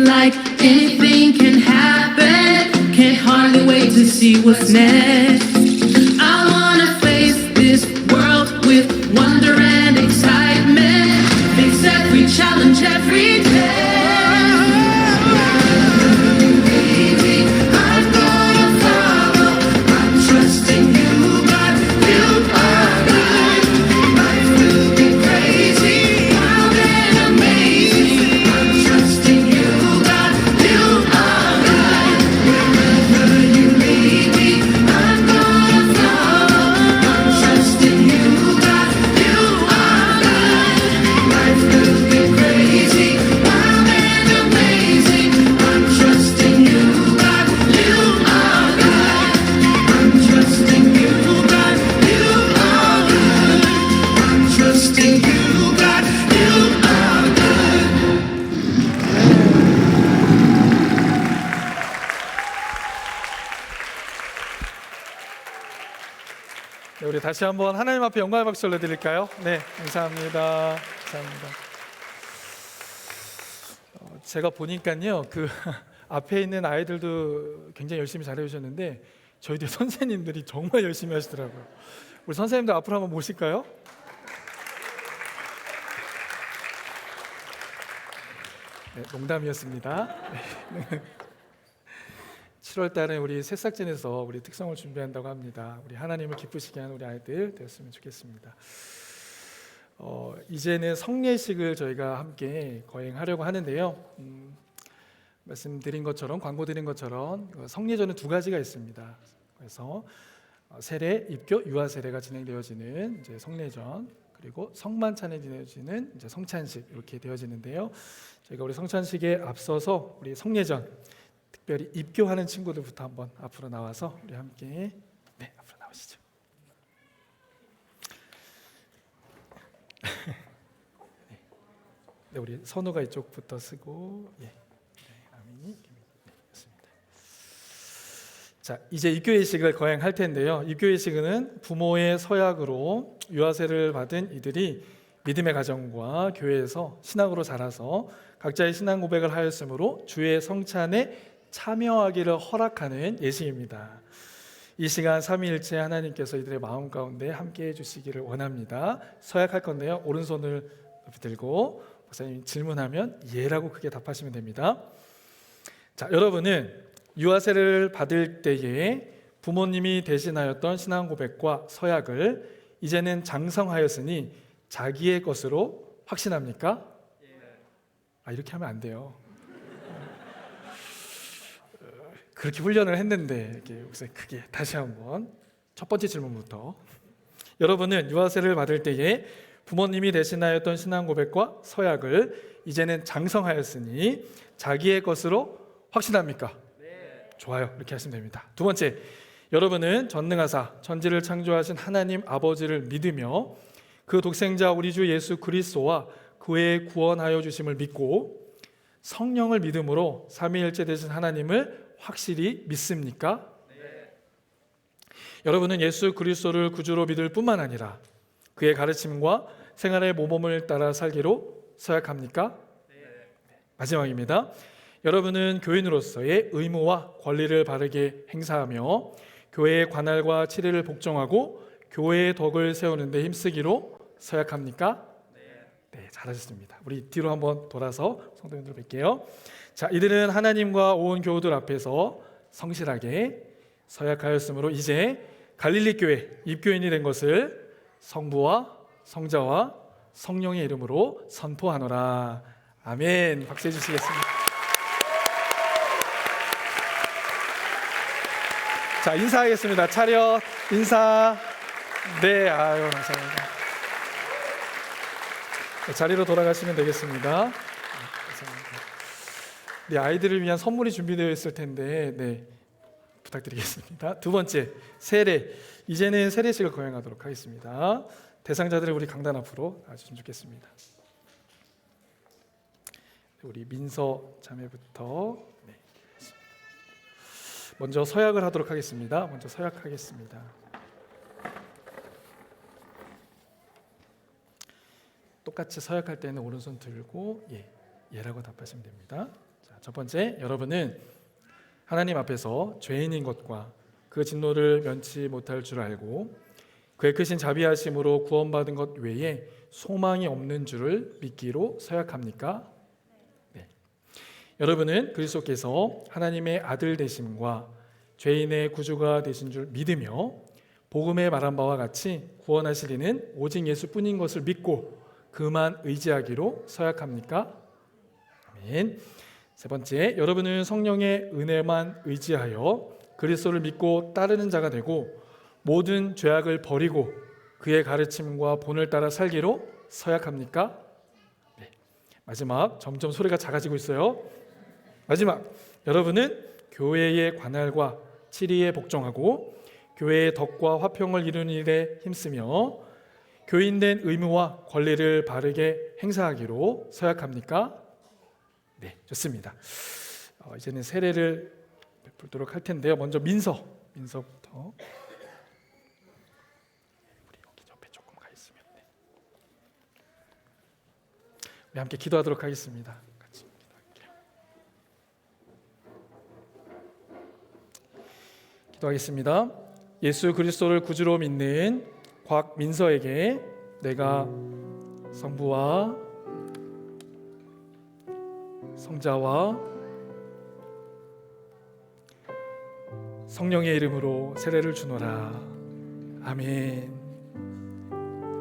like anything can happen. Can't hardly wait to see what's next. I wanna face this world with wonder and excitement. Face every challenge every day. Baby, I'm gonna follow. I'm trusting you, God. You are good. Life will be crazy, wild and amazing. I'm trusting you, God. You are good. Wherever you lead me, I'm gonna follow. I'm trusting you, God. You are good. Life will be crazy, wild and amazing. I'm trusting you, God. You are good. I'm trusting you, God. You are good. I'm trusting you, God. You are good. 네, 우리 다시 한번 하나님 앞에 영광의 박수 올려드릴까요? 네, 감사합니다. 감사합니다. 제가 보니까요, 그 앞에 있는 아이들도 굉장히 열심히 잘해 주셨는데 저희들 선생님들이 정말 열심히 하시더라고요. 우리 선생님들 앞으로 한번 모실까요? 네, 농담이었습니다. 7월 달에 우리 새싹전에서 우리 특성을 준비한다고 합니다. 우리 하나님을 기쁘시게 하는 우리 아이들 되었으면 좋겠습니다. 이제는 성례식을 저희가 함께 거행하려고 하는데요. 말씀드린 것처럼 광고 드린 것처럼 성례전은 두 가지가 있습니다. 그래서 세례, 입교, 유아 세례가 진행되어지는 이제 성례전, 그리고 성만찬에 진행되어지는 이제 성찬식 이렇게 되어지는데요. 저희가 우리 성찬식에 앞서서 우리 성례전, 특별히 입교하는 친구들부터 한번 앞으로 나와서 우리 함께 앞으로 나오시죠. 네, 우리 선우가 이쪽부터 쓰고 아민이 좋습니다. 자, 이제 입교 예식을 거행할 텐데요. 입교 예식은 부모의 서약으로 유아세를 받은 이들이 믿음의 가정과 교회에서 신앙으로 자라서 각자의 신앙 고백을 하였으므로 주의 성찬에 참여하기를 허락하는 예식입니다. 이 시간 삼위일체 하나님께서 이들의 마음 가운데 함께해 주시기를 원합니다. 서약할 건데요. 오른손을 높이 들고 목사님 질문하면 예라고 크게 답하시면 됩니다. 자, 여러분은 유아세를 받을 때에 부모님이 대신하였던 신앙 고백과 서약을 이제는 장성하였으니 자기의 것으로 확신합니까? 이렇게 하면 안 돼요. 그렇게 훈련을 했는데 이렇게 목사님 크게 다시 한번 첫 번째 질문부터. 여러분은 유아세를 받을 때에 부모님이 대신하였던 신앙 고백과 서약을 이제는 장성하였으니 자기의 것으로 확신합니까? 네. 좋아요. 이렇게 하시면 됩니다. 두 번째, 여러분은 전능하사 천지를 창조하신 하나님 아버지를 믿으며 그 독생자 우리 주 예수 그리스도와 그의 구원하여 주심을 믿고 성령을 믿음으로 삼위일체 되신 하나님을 확실히 믿습니까? 네. 여러분은 예수 그리스도를 구주로 믿을 뿐만 아니라 그의 가르침과 생활의 모범을 따라 살기로 서약합니까? 네. 마지막입니다. 여러분은 교인으로서의 의무와 권리를 바르게 행사하며 교회의 관할과 치리를 복종하고 교회의 덕을 세우는 데 힘쓰기로 서약합니까? 네, 잘하셨습니다. 우리 뒤로 한번 돌아서 성도님들 뵐게요. 자, 이들은 하나님과 온 교우들 앞에서 성실하게 서약하였으므로 이제 갈릴리 교회 입교인이 된 것을 성부와 성자와 성령의 이름으로 선포하노라. 아멘. 박수 해주시겠습니다. 자, 인사하겠습니다. 차렷 인사. 네, 아유 감사합니다. 자리로 돌아가시면 되겠습니다. 네, 아이들을 위한 선물이 준비되어 있을 텐데 부탁드리겠습니다. 두 번째, 세례. 이제는 세례식을 거행하도록 하겠습니다. 대상자들을 우리 강단 앞으로 나와주시면 좋겠습니다. 우리 민서 자매부터 먼저 서약을 하도록 하겠습니다. 먼저 서약하겠습니다. 똑같이 서약할 때는 오른손 들고 예라고 답하시면 됩니다. 자, 첫 번째, 여러분은 하나님 앞에서 죄인인 것과 그 진노를 면치 못할 줄 알고 그의 크신 자비하심으로 구원받은 것 외에 소망이 없는 줄을 믿기로 서약합니까? 네. 여러분은 그리스도께서 하나님의 아들 되심과 죄인의 구주가 되신 줄 믿으며 복음에 말한 바와 같이 구원하시리는 오직 예수뿐인 것을 믿고 그만 의지하기로 서약합니까? 아멘. 세 번째, 여러분은 성령의 은혜만 의지하여 그리스도를 믿고 따르는 자가 되고 모든 죄악을 버리고 그의 가르침과 본을 따라 살기로 서약합니까? 네. 마지막, 점점 소리가 작아지고 있어요. 마지막, 여러분은 교회의 관할과 치리에 복종하고 교회의 덕과 화평을 이루는 일에 힘쓰며 교인된 의무와 권리를 바르게 행사하기로 서약합니까? 네, 좋습니다. 이제는 세례를 베풀도록 할 텐데요. 먼저 민서부터. 우리 여기 옆에 조금 가 있으면 돼. 우리 함께 기도하도록 하겠습니다. 같이 기도할게요. 기도하겠습니다. 예수 그리스도를 구주로 믿는 곽민서에게 내가 성부와 성자와 성령의 이름으로 세례를 주노라. 아멘.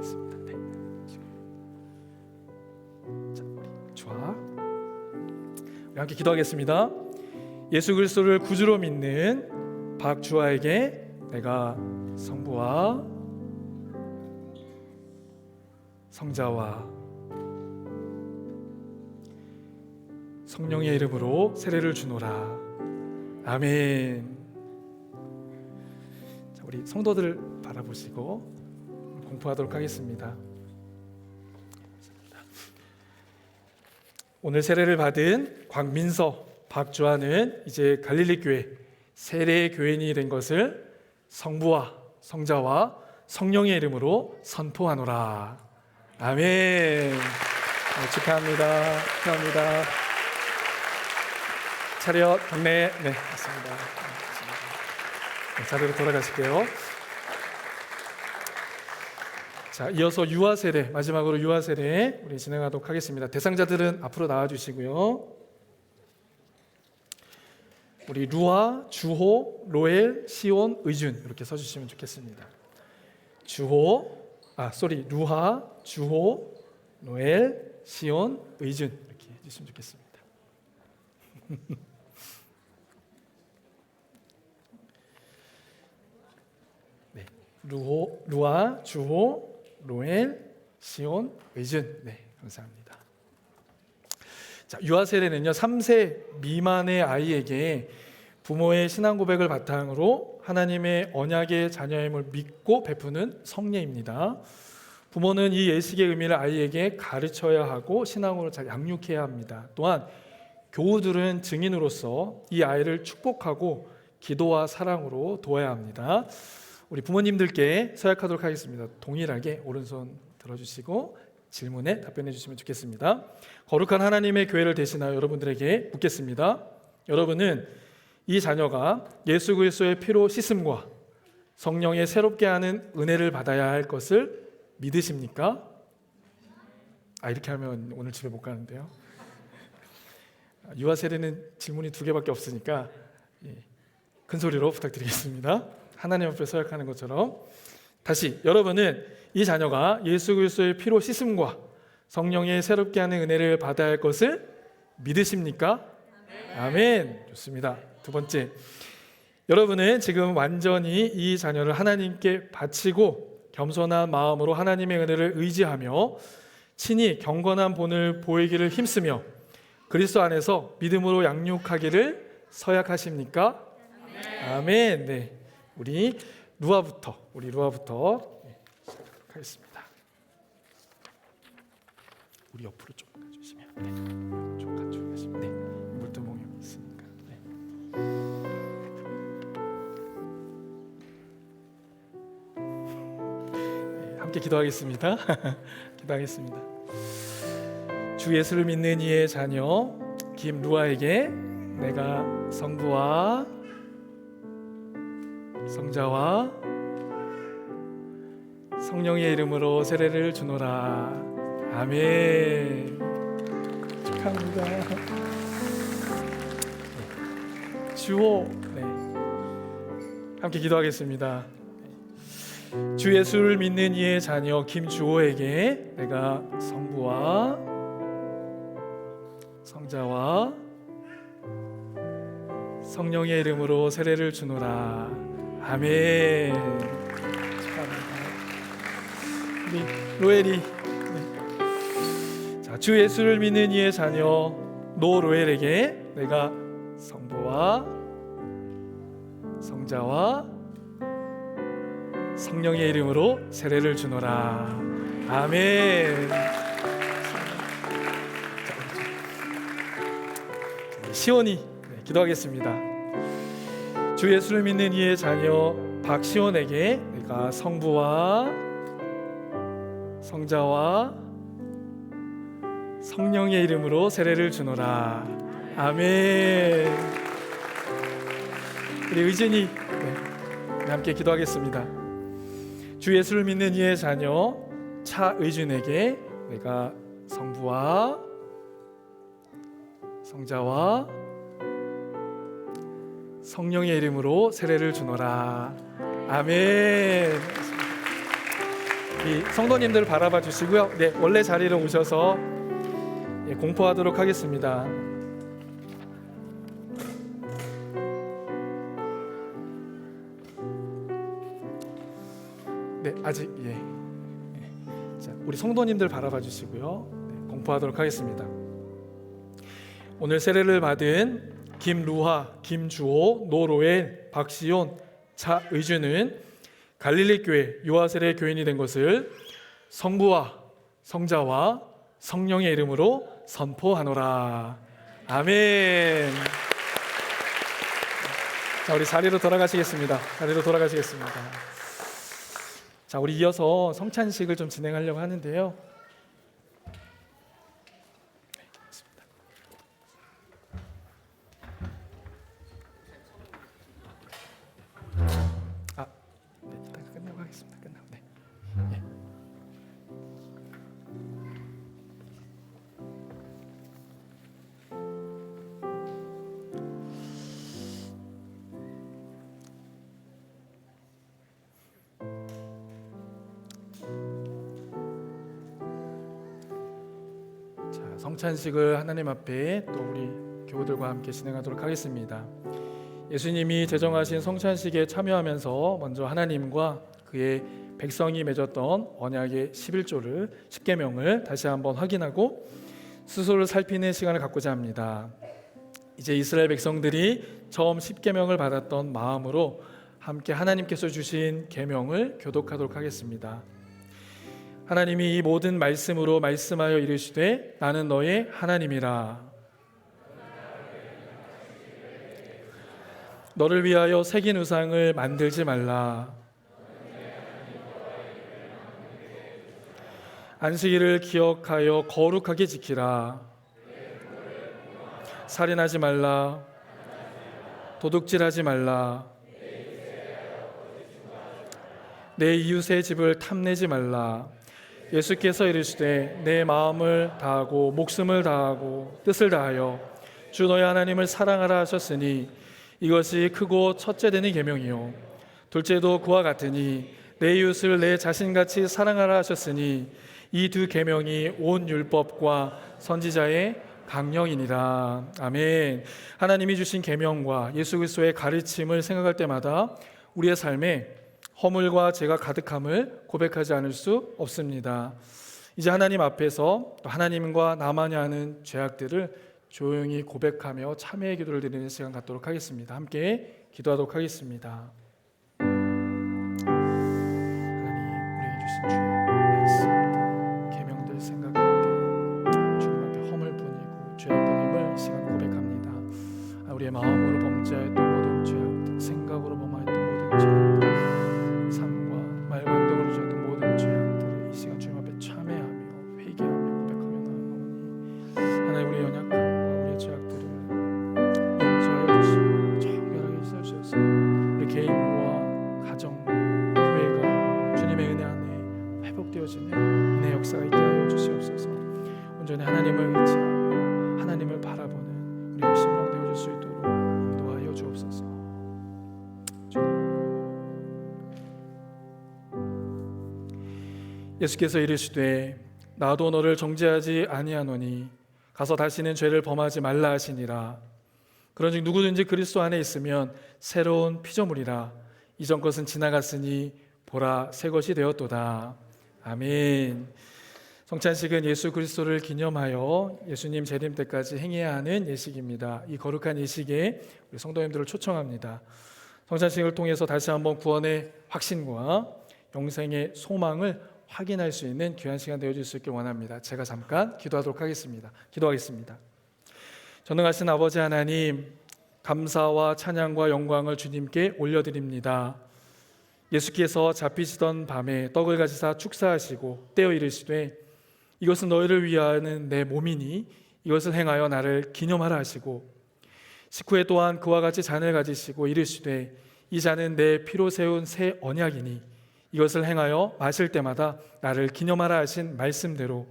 됐습니다. 네. 자, 우리 주아, 우리 함께 기도하겠습니다. 예수 그리스도를 구주로 믿는 박주아에게 내가 성부와 성자와 성령의 이름으로 세례를 주노라. 아멘. 자, 우리 성도들 바라보시고 공부하도록 하겠습니다. 오늘 세례를 받은 곽민서, 박주아는 이제 갈릴리 교회 세례 교인이 된 것을 성부와 성자와 성령의 이름으로 선포하노라. 아멘. 네, 축하합니다. 축하합니다. 차렷 경례. 네, 맞습니다. 네, 자리로 돌아가실게요. 자, 이어서 유아 세례, 마지막으로 유아 세례 우리 진행하도록 하겠습니다. 대상자들은 앞으로 나와 주시고요. 우리 루아, 주호, 로엘, 시온, 의준 이렇게 서 주시면 좋겠습니다. 루하, 주호, 로엘, 시온, 의준 이렇게 해 주시면 좋겠습니다. 네, 루아, 주호, 로엘, 시온, 의준. 네, 감사합니다. 자, 유아 세례는요 3세 미만의 아이에게 부모의 신앙 고백을 바탕으로 하나님의 언약의 자녀임을 믿고 베푸는 성례입니다. 부모는 이 예식의 의미를 아이에게 가르쳐야 하고 신앙으로 잘 양육해야 합니다. 또한 교우들은 증인으로서 이 아이를 축복하고 기도와 사랑으로 도와야 합니다. 우리 부모님들께 서약하도록 하겠습니다. 동일하게 오른손 들어주시고 질문에 답변해 주시면 좋겠습니다. 거룩한 하나님의 교회를 대신하여 여러분들에게 묻겠습니다. 여러분은 이 자녀가 예수 그리스도의 피로 씻음과 성령의 새롭게 하는 은혜를 받아야 할 것을 믿으십니까? 이렇게 하면 오늘 집에 못 가는데요. 유아 세례는 질문이 2개밖에 없으니까 큰 소리로 부탁드리겠습니다. 하나님 앞에 서약하는 것처럼 다시, 여러분은 이 자녀가 예수 그리스도의 피로 씻음과 성령의 새롭게 하는 은혜를 받아야 할 것을 믿으십니까? 아멘. 좋습니다. 두 번째, 여러분은 지금 완전히 이 자녀를 하나님께 바치고 겸손한 마음으로 하나님의 은혜를 의지하며 친히 경건한 본을 보이기를 힘쓰며 그리스도 안에서 믿음으로 양육하기를 서약하십니까? 아멘. 네, 우리 루아부터 시작하겠습니다. 우리 옆으로 좀 가주시면, 네, 좀 가지고 가시면, 네, 물두멍이 있으니까, 네. 네, 함께 기도하겠습니다. 기도하겠습니다. 주 예수를 믿는 이의 자녀 김루아에게 내가 성부와 성자와 성령의 이름으로 세례를 주노라. 아멘. 축하합니다. 주호. 네. 함께 기도하겠습니다. 주 예수를 믿는 이의 자녀 김주호에게 내가 성부와 성자와 성령의 이름으로 세례를 주노라. 아멘. 축하합니다. 우리 로엘이 자, 주 예수를 믿는 이의 자녀 노로엘에게 내가 성부와 성자와 성령의 이름으로 세례를 주노라. 아멘. 시온이 기도하겠습니다. 주 예수를 믿는 이의 자녀 박시온에게 내가 성부와 성자와 성령의 이름으로 세례를 주노라. 아멘. 우리 의진이 함께 기도하겠습니다. 주 예수를 믿는 이의 자녀 차의준에게 내가 성부와 성자와 성령의 이름으로 세례를 주노라. 아멘. 이 성도님들 바라봐 주시고요. 네, 원래 자리로 오셔서 공포하도록 하겠습니다. 네, 아직 자, 우리 성도님들 바라봐 주시고요. 네, 공포하도록 하겠습니다. 오늘 세례를 받은 김루하, 김주호, 노로엘, 박시온, 차의준은 갈릴리 교회 유아세례 교인이 된 것을 성부와 성자와 성령의 이름으로 선포하노라. 아멘. 자, 우리 자리로 돌아가시겠습니다. 자리로 돌아가시겠습니다. 자, 우리 이어서 성찬식을 좀 진행하려고 하는데요. 끝나고 하겠습니다. 끝나고. 네. 예. 자, 성찬식을 하나님 앞에 또 우리 교우들과 함께 진행하도록 하겠습니다. 예수님이 제정하신 성찬식에 참여하면서 먼저 하나님과 그의 백성이 맺었던 언약의 11조를 10계명을 다시 한번 확인하고 스스로를 살피는 시간을 갖고자 합니다. 이제 이스라엘 백성들이 처음 10계명을 받았던 마음으로 함께 하나님께서 주신 계명을 교독하도록 하겠습니다. 하나님이 이 모든 말씀으로 말씀하여 이르시되 나는 너의 하나님이라. 너를 위하여 새긴 우상을 만들지 말라. 안식일을 기억하여 거룩하게 지키라. 살인하지 말라. 도둑질하지 말라. 내 이웃의 집을 탐내지 말라. 예수께서 이르시되 내 마음을 다하고 목숨을 다하고 뜻을 다하여 주 너의 하나님을 사랑하라 하셨으니 이것이 크고 첫째 되는 계명이요 둘째도 그와 같으니 내 이웃을 내 자신같이 사랑하라 하셨으니 이 두 계명이 온 율법과 선지자의 강령이니라. 아멘. 하나님이 주신 계명과 예수 그리스도의 가르침을 생각할 때마다 우리의 삶에 허물과 죄가 가득함을 고백하지 않을 수 없습니다. 이제 하나님 앞에서 하나님과 나만이 하는 죄악들을 조용히 고백하며 참회의 기도를 드리는 시간 갖도록 하겠습니다. 함께 기도하도록 하겠습니다. 하나님, 우리에게 주신 주의 말씀, 계명들 생각할 때 주님 앞에 허물뿐이고 죄악뿐임을 시간 고백합니다. 우리의 마음으로 범죄했던 모든 죄악들, 생각으로 범하였던 모든 죄악들, 삶과 말과 행동으로 죄했던 모든 죄악들을 이 시간 주님 앞에 참회하며 회개하며 고백하며 나아가오니 하나님, 우리의 연약함 죄악들 예수께서 이르시되 나도 너를 정죄하지 아니하노니 가서 다시는 죄를 범하지 말라 하시니라. 그런즉 누구든지 그리스도 안에 있으면 새로운 피조물이라. 이전 것은 지나갔으니 보라 새 것이 되었도다. 아멘. 성찬식은 예수 그리스도를 기념하여 예수님 재림 때까지 행해야 하는 예식입니다. 이 거룩한 예식에 우리 성도님들을 초청합니다. 성찬식을 통해서 다시 한번 구원의 확신과 영생의 소망을 확인할 수 있는 귀한 시간 되어질 수 있길 원합니다. 제가 잠깐 기도하도록 하겠습니다. 기도하겠습니다. 전능하신 아버지 하나님, 감사와 찬양과 영광을 주님께 올려드립니다. 예수께서 잡히시던 밤에 떡을 가지사 축사하시고 떼어 이르시되 이것은 너희를 위하는 내 몸이니 이것을 행하여 나를 기념하라 하시고, 식후에 또한 그와 같이 잔을 가지시고 이르시되 이 잔은 내 피로 세운 새 언약이니 이것을 행하여 마실 때마다 나를 기념하라 하신 말씀대로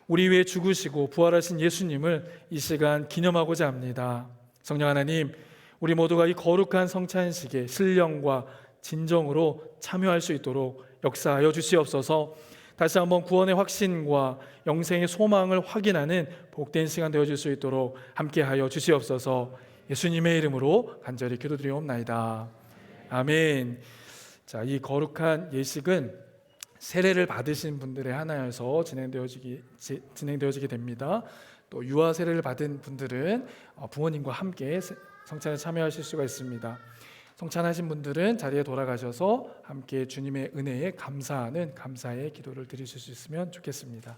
우리 위해 죽으시고 부활하신 예수님을 이 시간 기념하고자 합니다. 성령 하나님, 우리 모두가 이 거룩한 성찬식에 신령과 진정으로 참여할 수 있도록 역사하여 주시옵소서. 다시 한번 구원의 확신과 영생의 소망을 확인하는 복된 시간 되어질 수 있도록 함께하여 주시옵소서. 예수님의 이름으로 간절히 기도드리옵나이다. 아멘. 자, 이 거룩한 예식은 세례를 받으신 분들의 하나여서 진행되어지게 됩니다. 또 유아 세례를 받은 분들은 부모님과 함께 성찬에 참여하실 수가 있습니다. 성찬하신 분들은 자리에 돌아가셔서 함께 주님의 은혜에 감사하는 감사의 기도를 드리실 수 있으면 좋겠습니다.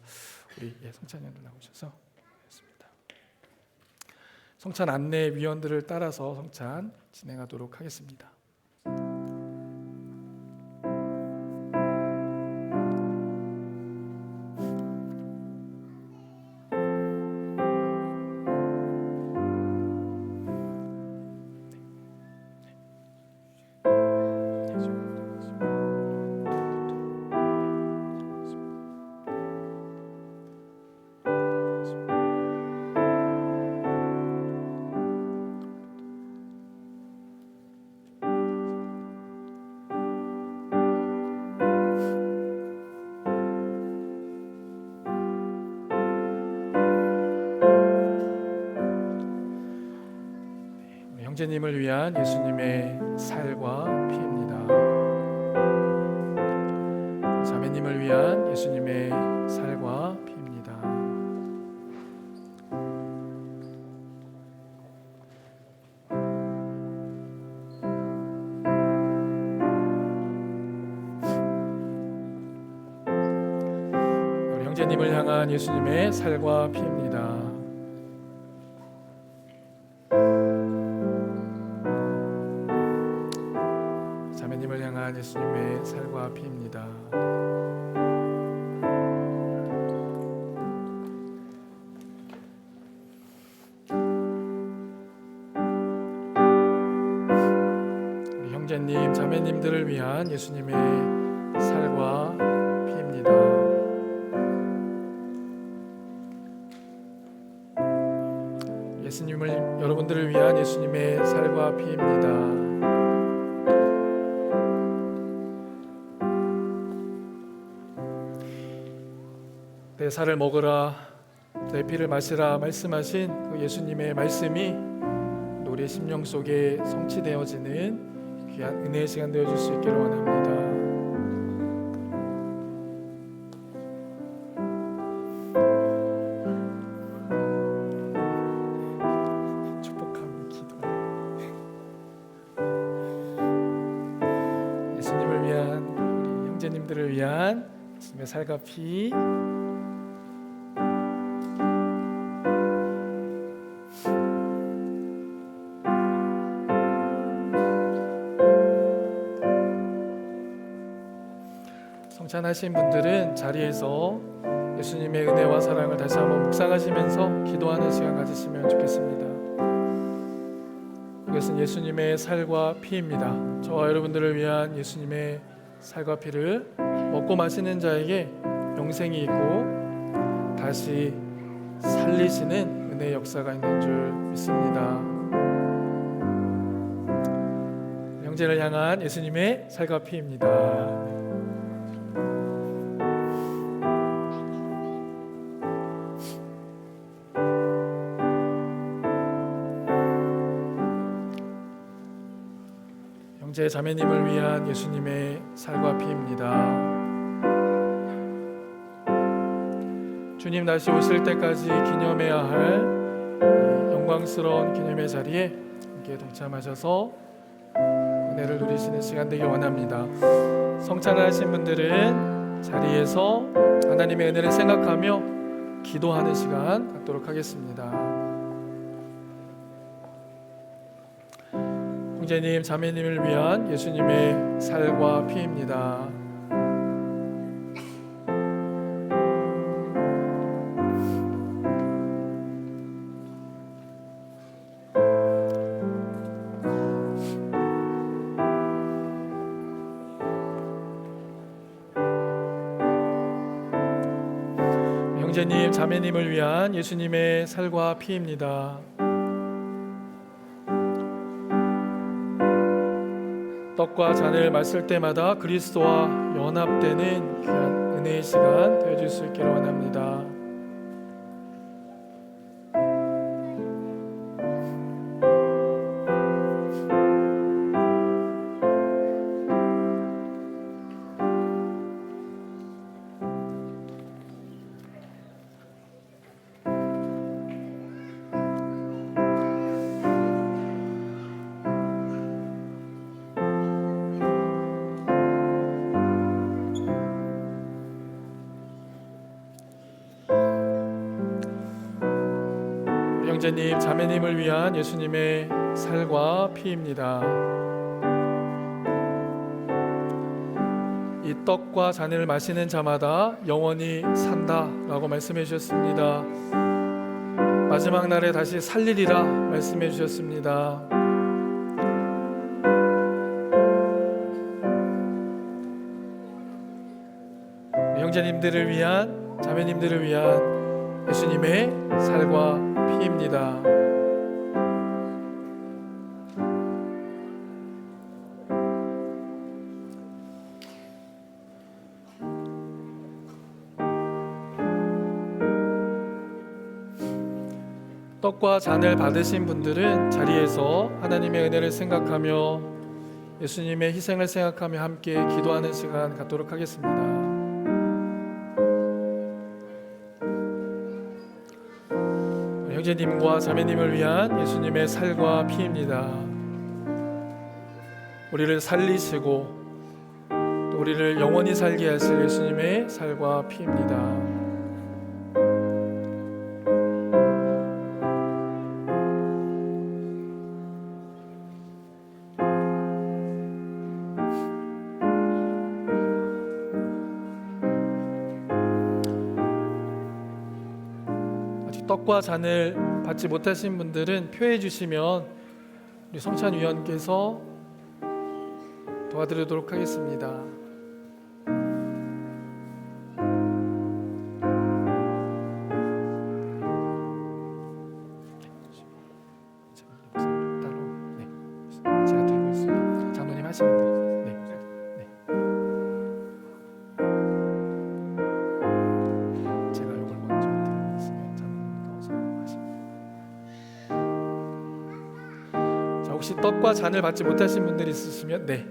우리 성찬위원들 나오셔서 하겠습니다. 성찬 안내 위원들을 따라서 성찬 진행하도록 하겠습니다. 형제님을 위한 예수님의 살과 피입니다. 자매님을 위한 예수님의 살과 피입니다. 우리 형제님을 향한 예수님의 살과 피입니다. 자매님을 향한 예수님의 살과 피입니다. 우리 형제님, 자매님들을 위한 예수님의 살과 피입니다. 예수님을 여러분들을 위한 예수님의 살과 피입니다. 내 살을 먹으라, 내 피를 마시라 말씀하신 그 예수님의 말씀이 우리의 심령 속에 성취되어지는 귀한 은혜의 시간 되어줄 수 있기를 원합니다. 축복하며 기도. 예수님을 위한, 우리 형제님들을 위한 예수님의 살과 피. 성찬하신 분들은 자리에서 예수님의 은혜와 사랑을 다시 한번 묵상하시면서 기도하는 시간 가지시면 좋겠습니다. 이것은 예수님의 살과 피입니다. 저와 여러분들을 위한 예수님의 살과 피를 먹고 마시는 자에게 영생이 있고 다시 살리시는 은혜의 역사가 있는 줄 믿습니다. 형제를 향한 예수님의 살과 피입니다. 형제 자매님을 위한 예수님의 살과 피입니다. 주님 다시 오실 때까지 기념해야 할 이 영광스러운 기념의 자리에 함께 동참하셔서 은혜를 누리시는 시간 되길 원합니다. 성찬을 하신 분들은 자리에서 하나님의 은혜를 생각하며 기도하는 시간 갖도록 하겠습니다. 형제님, 자매님을 위한 예수님의 살과 피입니다. 형제님, 자매님을 위한 예수님의 살과 피입니다. 떡과 잔을 마실 때마다 그리스도와 연합되는 귀한 은혜의 시간 되어줄 수 있기를 원합니다. 형제님, 자매님을 위한 예수님의 살과 피입니다. 이 떡과 잔을 마시는 자마다 영원히 산다라고 말씀해 주셨습니다. 마지막 날에 다시 살리리라 말씀해 주셨습니다. 형제님들을 위한, 자매님들을 위한 예수님의 살과 피입니다. 떡과 잔을 받으신 분들은 자리에서 하나님의 은혜를 생각하며 예수님의 희생을 생각하며 함께 기도하는 시간 갖도록 하겠습니다. 형제님과 자매님을 위한 예수님의 살과 피입니다. 우리를 살리시고 또 우리를 영원히 살게 하실 예수님의 살과 피입니다. 떡과 잔을 받지 못하신 분들은 표해 주시면 우리 성찬위원께서 도와드리도록 하겠습니다. 따로, 네, 제가 들고 있습니다. 장로님 하시면 돼요. 네. 제가 이걸 먼저 드리고 있으면 장로님 어서 하시면. 자, 혹시 떡과 잔을 받지 못하신 분들이 있으시면 네.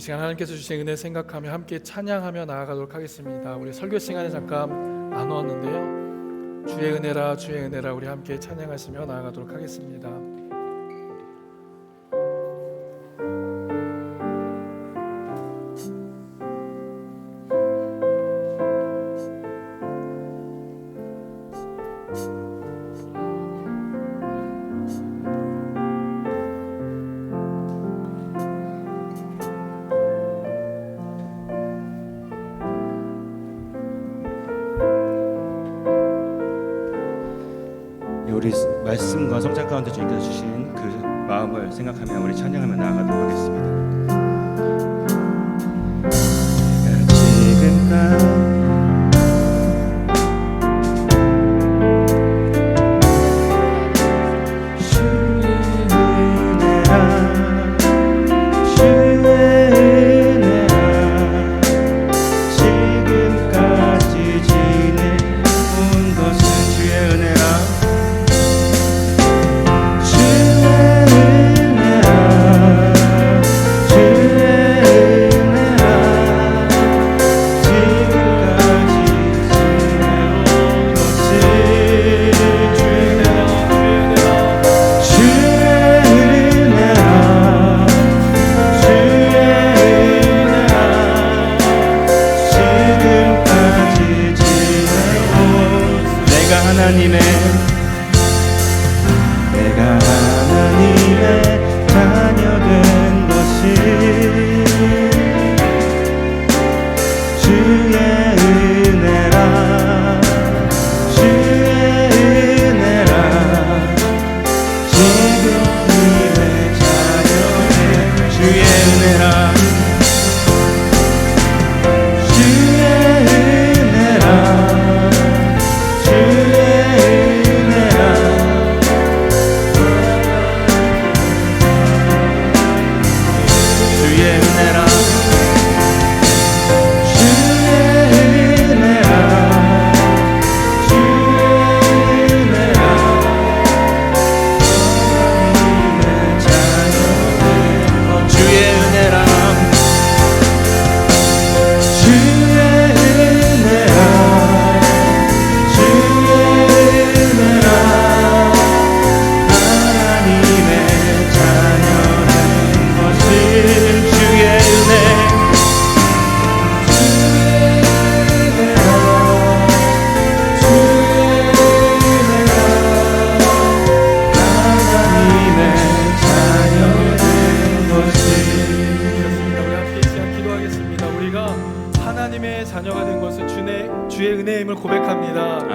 시간 하나님께서 주신 은혜 생각하며 함께 찬양하며 나아가도록 하겠습니다. 우리 설교 시간에 잠깐 나누었는데요. 주의 은혜라 주의 은혜라 우리 함께 찬양하시며 나아가도록 하겠습니다. 우리 말씀과 성장 가운데 주님께서 주신 그 마음을 생각하며 우리 찬양하며 나아가도록 하겠습니다. 지금까지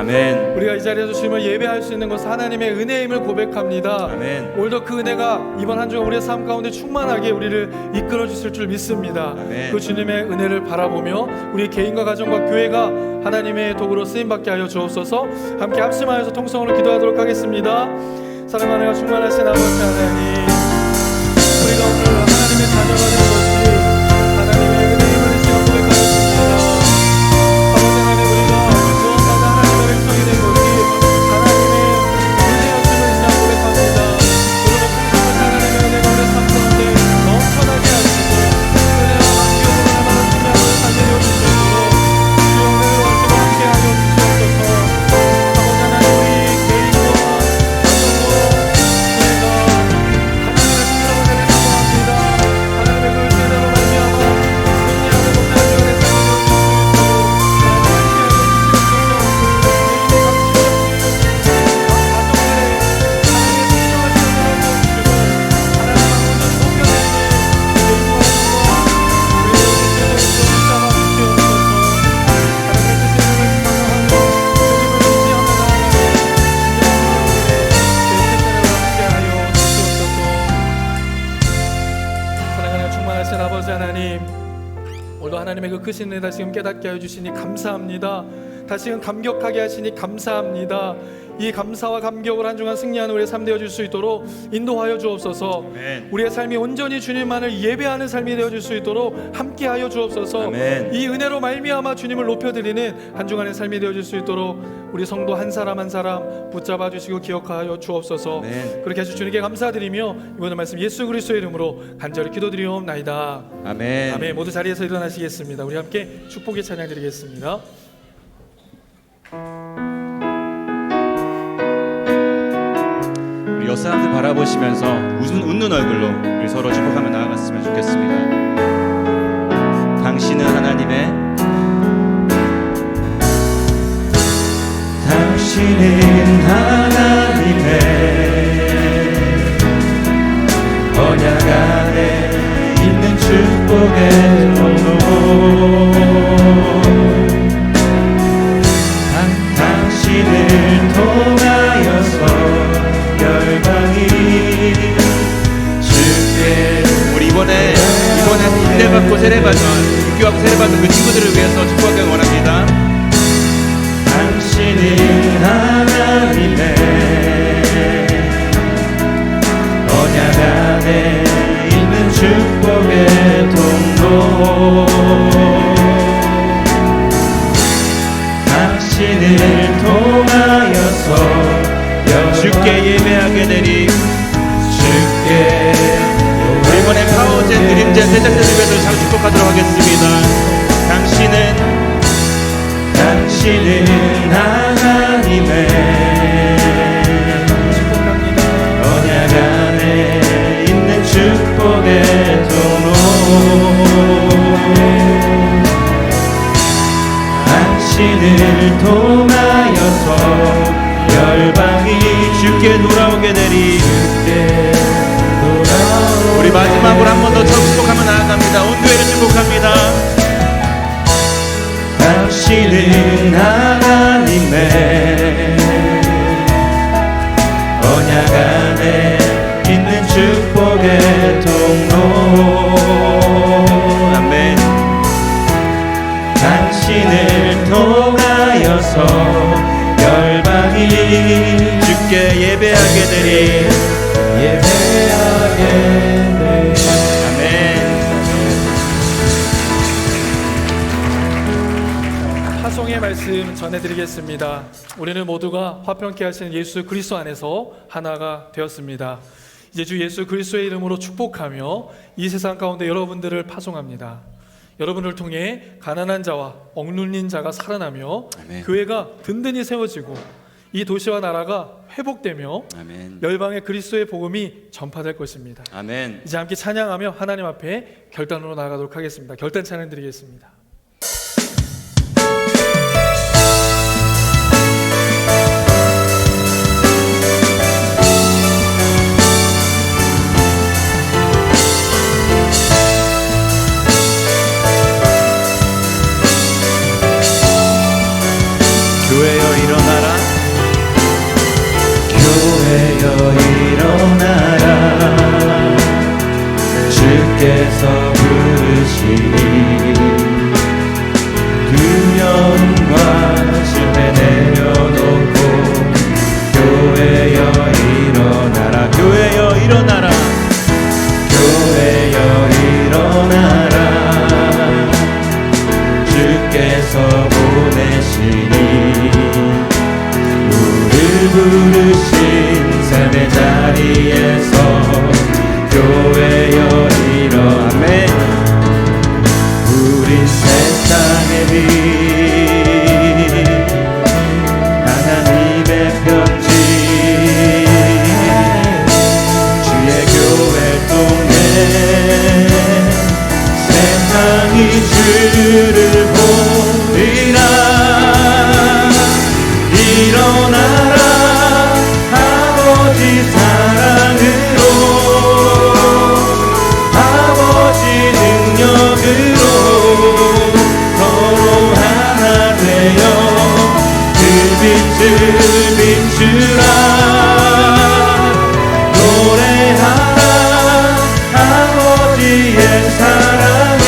아멘. 우리가 이 자리에서 주님을 예배할 수 있는 것은 하나님의 은혜임을 고백합니다. 아멘. 오늘도 그 은혜가 이번 한 주간 우리의 삶 가운데 충만하게 우리를 이끌어 주실 줄 믿습니다. 아멘. 그 주님의 은혜를 바라보며 우리 개인과 가정과 교회가 하나님의 도구로 쓰임받게 하여 주옵소서. 함께 합심하여서 통성으로 기도하도록 하겠습니다. 사랑하는 은혜가 충만하신 아버지 하나님, 우리가 오늘 하나님의 자녀가 된 것이 하나님의 은혜임을 지금 고백하겠습니다. 하나님의 그 크신 은혜를 지금 깨닫게 하여 주시니 감사합니다. 다시금 감격하게 하시니 감사합니다. 이 감사와 감격을 한 주간 승리하는 우리의 삶 되어줄 수 있도록 인도하여 주옵소서. 아멘. 우리의 삶이 온전히 주님만을 예배하는 삶이 되어줄 수 있도록 함께하여 주옵소서. 아멘. 이 은혜로 말미암아 주님을 높여드리는 한 주간의 삶이 되어줄 수 있도록 우리 성도 한 사람 한 사람 붙잡아 주시고 기억하여 주옵소서. 아멘. 그렇게 하실 주님께 감사드리며 이번의 말씀 예수 그리스도의 이름으로 간절히 기도드리옵나이다. 아멘. 아멘. 모두 자리에서 일어나시겠습니다. 우리 함께 축복의 찬양 드리겠습니다. 우리 옆 사람들 바라보시면서 웃는 얼굴로 우리 서로 축복하며 나아갔으면 좋겠습니다. 당신은 하나님의 언약 안에 있는 축복의 통로 당신을 통하여서 열방이 주께 우리 이번에 인내받고 세례받은 육교하고 세례받은 그 친구들을 위해서 축복하기 원합니다. 당신은 하나님의 언약 안에 있는 축복의 통로 당신을 통하여서 주께 예배하게 되리 주께 이번에 파워젠 드림젠 세작자들 위해서 참 축복하도록 하겠습니다. 당신은 하나님의 언약 안에 있는 축복의 통로 당신을 통하여서 열방이 주께 돌아오게 되리 우리 마지막으로 한 번 더 축복하며 나아갑니다. 온 교회를 축복합니다. 당신은 하나님의 언약 안에 있는 축복의 통로 아멘 당신을 통하여서 열방이 주께 예배하게 되리 아멘. 파송의 말씀 전해드리겠습니다. 우리는 모두가 화평케 하시는 예수 그리스도 안에서 하나가 되었습니다. 이제 주 예수 그리스도의 이름으로 축복하며 이 세상 가운데 여러분들을 파송합니다. 여러분을 통해 가난한 자와 억눌린 자가 살아나며 아멘. 교회가 든든히 세워지고 이 도시와 나라가 회복되며 아멘. 열방의 그리스도의 복음이 전파될 것입니다. 아멘. 이제 함께 찬양하며 하나님 앞에 결단으로 나아가도록 하겠습니다. 결단 찬양 드리겠습니다. 교회여 일어나라 교회여 일어나라 주께서 부르시니 두려움과 실패 내려놓고 교회여 일어나라 교회여 일어나라 교회여 일어나라 주께서 보내시니 부르신 삶의 자리에서 교회여 일어나매 우린 세상의 빛 하나님의 편지 주의 교회 통해 세상이 주를 보리라 일어나라 아버지 사랑으로 아버지 능력으로 서로 하나 되어 그 빛을 비추라 노래하라 아버지의 사랑을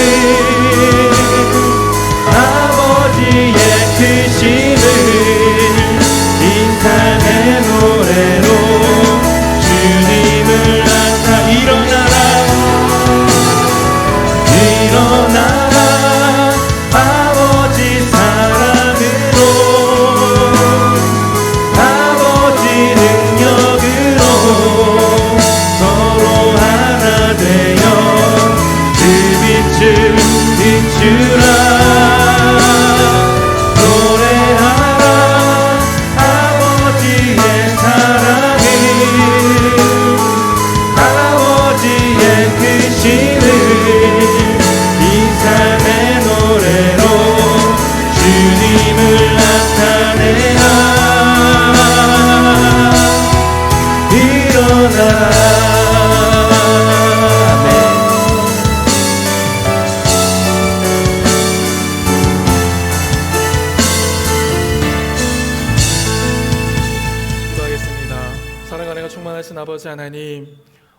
기도하겠습니다. 사랑하는 가 충만하신 아버지 하나님,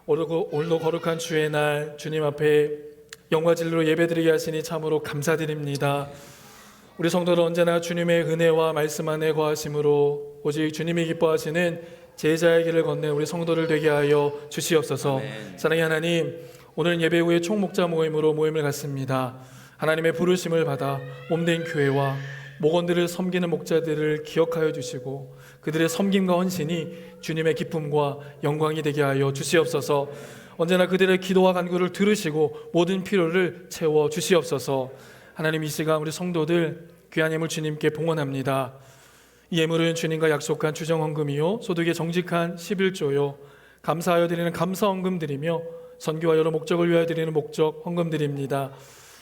오늘도 거룩한 주의 날 주님 앞에 영과 진리로 예배드리게 하시니 참으로 감사드립니다. 우리 성도들 언제나 주님의 은혜와 말씀 안에 거하심으로 오직 주님이 기뻐하시는 제자의 길을 걷는 우리 성도들 되게 하여 주시옵소서. 사랑의 하나님, 오늘 예배 후에 총목자 모임으로 모임을 갖습니다. 하나님의 부르심을 받아 몸된 교회와 목원들을 섬기는 목자들을 기억하여 주시고 그들의 섬김과 헌신이 주님의 기쁨과 영광이 되게 하여 주시옵소서. 언제나 그들의 기도와 간구를 들으시고 모든 필요를 채워 주시옵소서. 하나님, 이 시간 우리 성도들 귀한 예물 주님께 봉헌합니다. 이 예물은 주님과 약속한 주정헌금이요 소득의 정직한 11조요 감사하여 드리는 감사헌금 드리며 선교와 여러 목적을 위하여 드리는 목적 헌금 드립니다.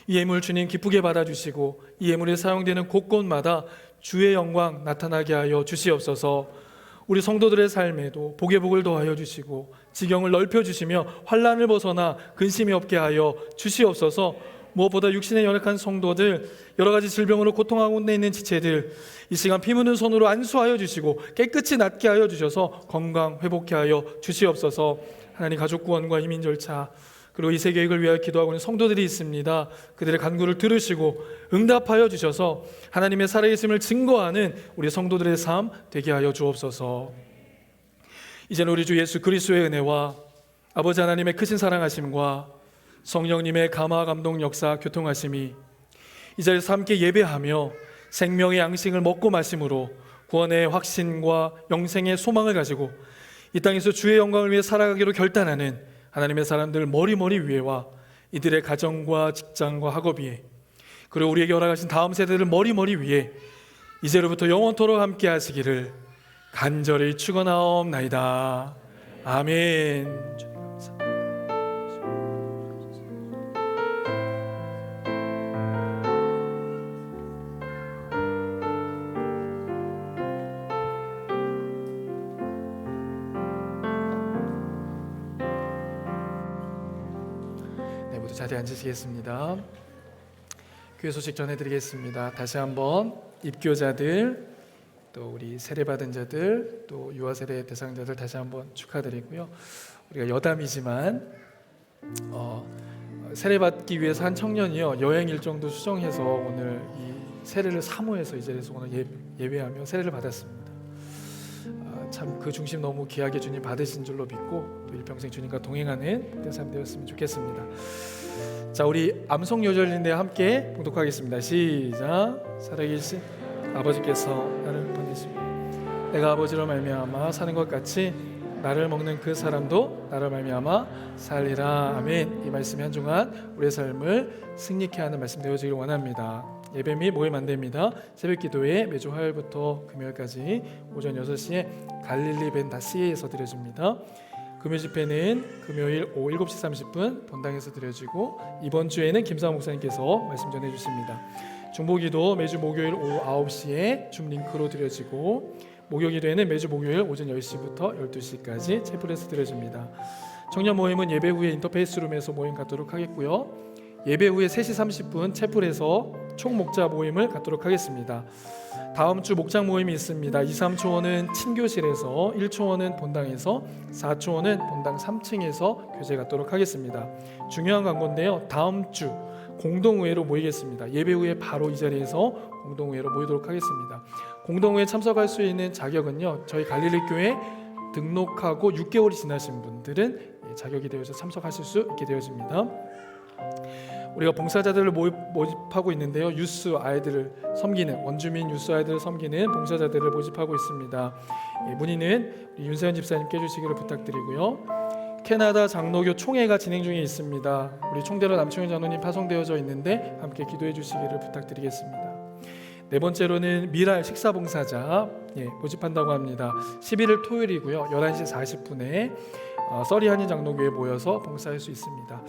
이 예물 주님 기쁘게 받아주시고 이 예물에 사용되는 곳곳마다 주의 영광 나타나게 하여 주시옵소서. 우리 성도들의 삶에도 복의 복을 더하여 주시고 지경을 넓혀주시며 환난을 벗어나 근심이 없게 하여 주시옵소서. 무엇보다 육신의 연약한 성도들, 여러 가지 질병으로 고통하고 있는 지체들, 이 시간 피 묻는 손으로 안수하여 주시고 깨끗이 낫게 하여 주셔서 건강 회복케 하여 주시옵소서. 하나님, 가족 구원과 이민 절차 그리고 이 세계획을 위하여 기도하고 있는 성도들이 있습니다. 그들의 간구를 들으시고 응답하여 주셔서 하나님의 살아계심을 증거하는 우리 성도들의 삶 되게 하여 주옵소서. 이제는 우리 주 예수 그리스도의 은혜와 아버지 하나님의 크신 사랑하심과 성령님의 감화 감동 역사 교통하심이 이 자리에서 함께 예배하며 생명의 양식을 먹고 마심으로 구원의 확신과 영생의 소망을 가지고 이 땅에서 주의 영광을 위해 살아가기로 결단하는 하나님의 사람들 머리머리 위에와 이들의 가정과 직장과 학업 위에 그리고 우리에게 허락하신 다음 세대들 머리머리 위에 이제로부터 영원토록 함께 하시기를 간절히 축원하옵나이다. 아멘. 모두 자리에 앉으시겠습니다. 교회 소식 전해드리겠습니다. 다시 한번 입교자들, 또 우리 세례받은 자들, 또 유아 세례 대상자들 다시 한번 축하드리고요. 우리가 여담이지만 세례받기 위해서 한 청년이요 여행 일정도 수정해서 오늘 이 세례를 사모해서 이 자리에서 오늘 예배하며 세례를 받았습니다. 참 그 중심 너무 귀하게 주님 받으신 줄로 믿고 또 일평생 주님과 동행하는 복된 삶 되었으면 좋겠습니다. 자, 우리 암송 요절인데 함께 봉독하겠습니다. 시작. 살아계신 아버지께서 나를 보내시고 내가 아버지로 말미암아 사는 것 같이 나를 먹는 그 사람도 나를 말미암아 살리라. 아멘. 이 말씀이 한중한 우리의 삶을 승리케 하는 말씀 되어지길 원합니다. 예배 및 모임 안대입니다. 새벽 기도회 매주 화요일부터 금요일까지 오전 6시에 갈릴리 벤다시에서 드려집니다. 금요 집회는 금요일 오후 7시 30분 본당에서 드려지고 이번 주에는 김사 목사님께서 말씀 전해주십니다. 중보기도 매주 목요일 오후 9시에 줌 링크로 드려지고 목요기도에는 매주 목요일 오전 10시부터 12시까지 채플에서 드려집니다. 청년 모임은 예배 후에 인터페이스 룸에서 모임 갖도록 하겠고요. 예배 후에 3시 30분 채플에서 총목자 모임을 갖도록 하겠습니다. 다음 주 목장 모임이 있습니다. 2, 3초원은 친교실에서 1초원은 본당에서 4초원은 본당 3층에서 교제 갖도록 하겠습니다. 중요한 광고인데요. 다음 주 공동회로 모이겠습니다. 예배 후에 바로 이 자리에서 공동회로 모이도록 하겠습니다. 공동회에 참석할 수 있는 자격은요. 저희 갈릴리 교회 등록하고 6개월이 지나신 분들은 자격이 되어서 참석하실 수 있게 되어집니다. 우리가 봉사자들을 모집하고 있는데요. 유스 아이들을 섬기는 원주민 유스 아이들을 섬기는 봉사자들을 모집하고 있습니다. 문의는 윤세현 집사님께 해주시기를 부탁드리고요. 캐나다 장로교 총회가 진행 중에 있습니다. 우리 총대로 남충현 장로님 파송되어져 있는데 함께 기도해 주시기를 부탁드리겠습니다. 네 번째로는 미랄 식사봉사자 모집한다고 합니다. 11일 토요일이고요. 11시 40분에 써리 한인 장로교에 모여서 봉사할 수 있습니다.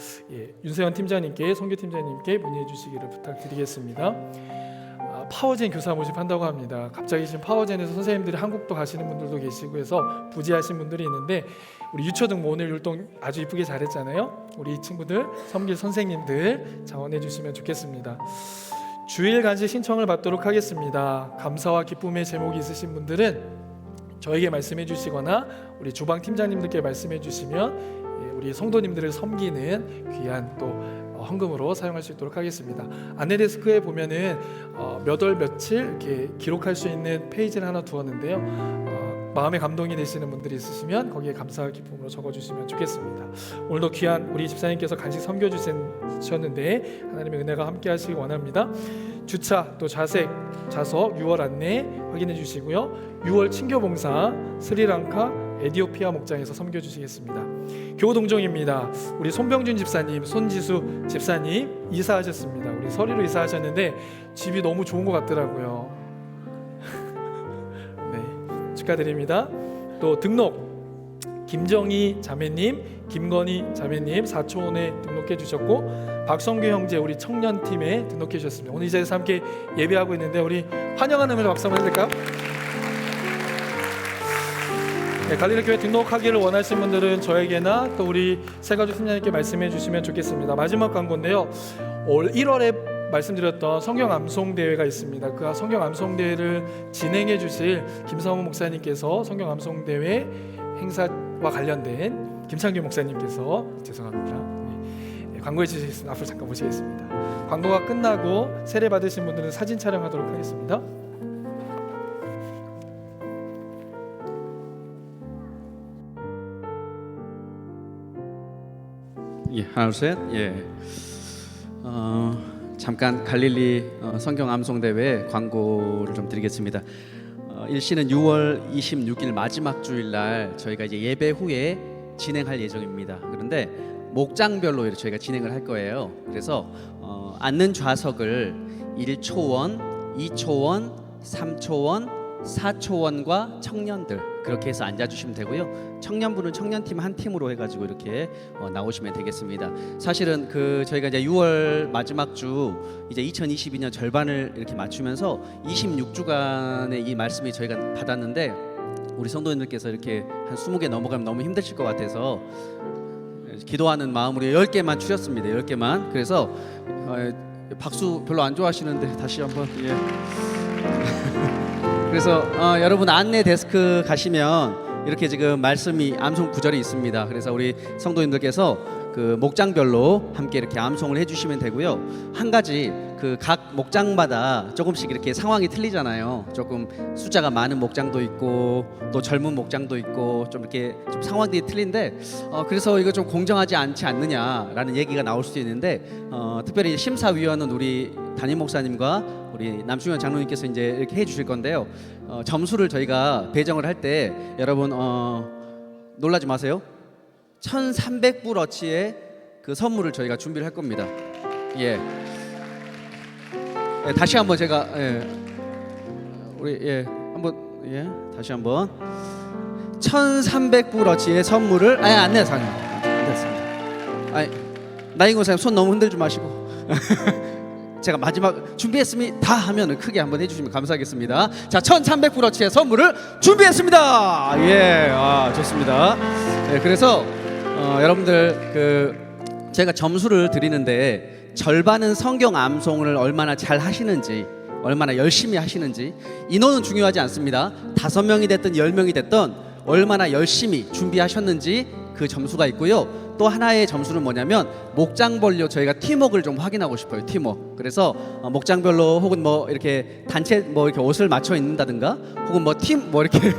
윤세현 팀장님께 선교팀장님께 문의해 주시기를 부탁드리겠습니다. 파워젠 교사 모집한다고 합니다. 갑자기 지금 파워젠에서 선생님들이 한국도 가시는 분들도 계시고 해서 부지하신 분들이 있는데 우리 유초등 오늘 율동 아주 이쁘게 잘했잖아요. 우리 친구들 섬길 선생님들 자원해 주시면 좋겠습니다. 주일 간식 신청을 받도록 하겠습니다. 감사와 기쁨의 제목이 있으신 분들은 저에게 말씀해 주시거나 우리 주방 팀장님들께 말씀해 주시면 우리 성도님들을 섬기는 귀한 또 헌금으로 사용할 수 있도록 하겠습니다. 안내 데스크에 보면은 몇 월 며칠 이렇게 기록할 수 있는 페이지를 하나 두었는데요. 마음에 감동이 되시는 분들이 있으시면 거기에 감사와 기쁨으로 적어주시면 좋겠습니다. 오늘도 귀한 우리 집사님께서 간식 섬겨주셨는데 하나님의 은혜가 함께하시기 원합니다. 주차 또 자색 자석 6월 안내 확인해 주시고요. 6월 친교봉사 스리랑카 에디오피아 목장에서 섬겨주시겠습니다. 교동정입니다. 우리 손병준 집사님, 손지수 집사님 이사하셨습니다. 우리 서리로 이사하셨는데 집이 너무 좋은 것 같더라고요. 네, 축하드립니다. 또 등록 김정희 자매님, 김건희 자매님 사초원에 등록해 주셨고 박성규 형제 우리 청년팀에 등록해 주셨습니다. 오늘 이 자리에서 함께 예배하고 있는데 우리 환영하는 의미로 박수 한번 해드릴까요? 네, 갈릴리 교회 등록하기를 원하시는 분들은 저에게나 또 우리 세가족 팀장님께 말씀해 주시면 좋겠습니다. 마지막 광고인데요. 올 1월에 말씀드렸던 성경 암송 대회가 있습니다. 그 성경 암송 대회를 진행해 주실 김성호 목사님께서 성경 암송 대회 행사와 관련된 김창규 목사님께서 죄송합니다. 네, 광고해 주시겠습니다. 앞으로 잠깐 모시겠습니다. 광고가 끝나고 세례 받으신 분들은 사진 촬영하도록 하겠습니다. 예, 하나 둘 셋. 예. 잠깐 갈릴리 성경 암송 대회 광고를 좀 드리겠습니다. 일시는 6월 26일 마지막 주일 날 저희가 이제 예배 후에 진행할 예정입니다. 그런데 목장별로 이렇게 저희가 진행을 할 거예요. 그래서 앉는 좌석을 1초원, 2초원, 3초원, 4초원과 청년들 그렇게 해서 앉아주시면 되고요. 청년부는 청년팀 한 팀으로 해가지고 이렇게 나오시면 되겠습니다. 사실은 그 저희가 이제 6월 마지막 주 이제 2022년 절반을 이렇게 맞추면서 26주간의 이 말씀이 저희가 받았는데 우리 성도님들께서 이렇게 한 20개 넘어가면 너무 힘드실 것 같아서 기도하는 마음으로 10개만 추렸습니다. 10개만. 그래서 박수 별로 안 좋아하시는데 다시 한번 예. 그래서 여러분 안내 데스크 가시면 이렇게 지금 말씀이 암송 구절이 있습니다. 그래서 우리 성도님들께서 그 목장별로 함께 이렇게 암송을 해주시면 되고요. 한 가지 그 각 목장마다 조금씩 이렇게 상황이 틀리잖아요. 조금 숫자가 많은 목장도 있고 또 젊은 목장도 있고 좀 이렇게 좀 상황들이 틀린데 그래서 이거 좀 공정하지 않지 않느냐라는 얘기가 나올 수도 있는데 특별히 심사위원은 우리 담임 목사님과 우리 남충현 장로님께서 이제 이렇게 해주실 건데요. 점수를 저희가 배정을 할 때 여러분 놀라지 마세요. 1,300불어치의 그 선물을 저희가 준비를 할 겁니다. 예. 예, 다시 한번 제가 우리 한번 다시 한번 1,300불어치의 선물을 안 내었습니다. 나인 권사님 손 너무 흔들지 마시고 제가 마지막 준비했습니다 하면은 크게 한번 해주시면 감사하겠습니다. 자, 1,300불어치의 선물을 준비했습니다. 예, 좋습니다. 예, 그래서 여러분들 제가 점수를 드리는데 절반은 성경 암송을 얼마나 잘 하시는지, 얼마나 열심히 하시는지 인원은 중요하지 않습니다. 5명이 됐든 10명이 됐든 얼마나 열심히 준비하셨는지 그 점수가 있고요. 또 하나의 점수는 뭐냐면 목장별로 저희가 팀워크를 좀 확인하고 싶어요. 팀워크. 그래서 목장별로 혹은 뭐 이렇게 단체 뭐 이렇게 옷을 맞춰 입는다든가 혹은 뭐 팀 뭐 이렇게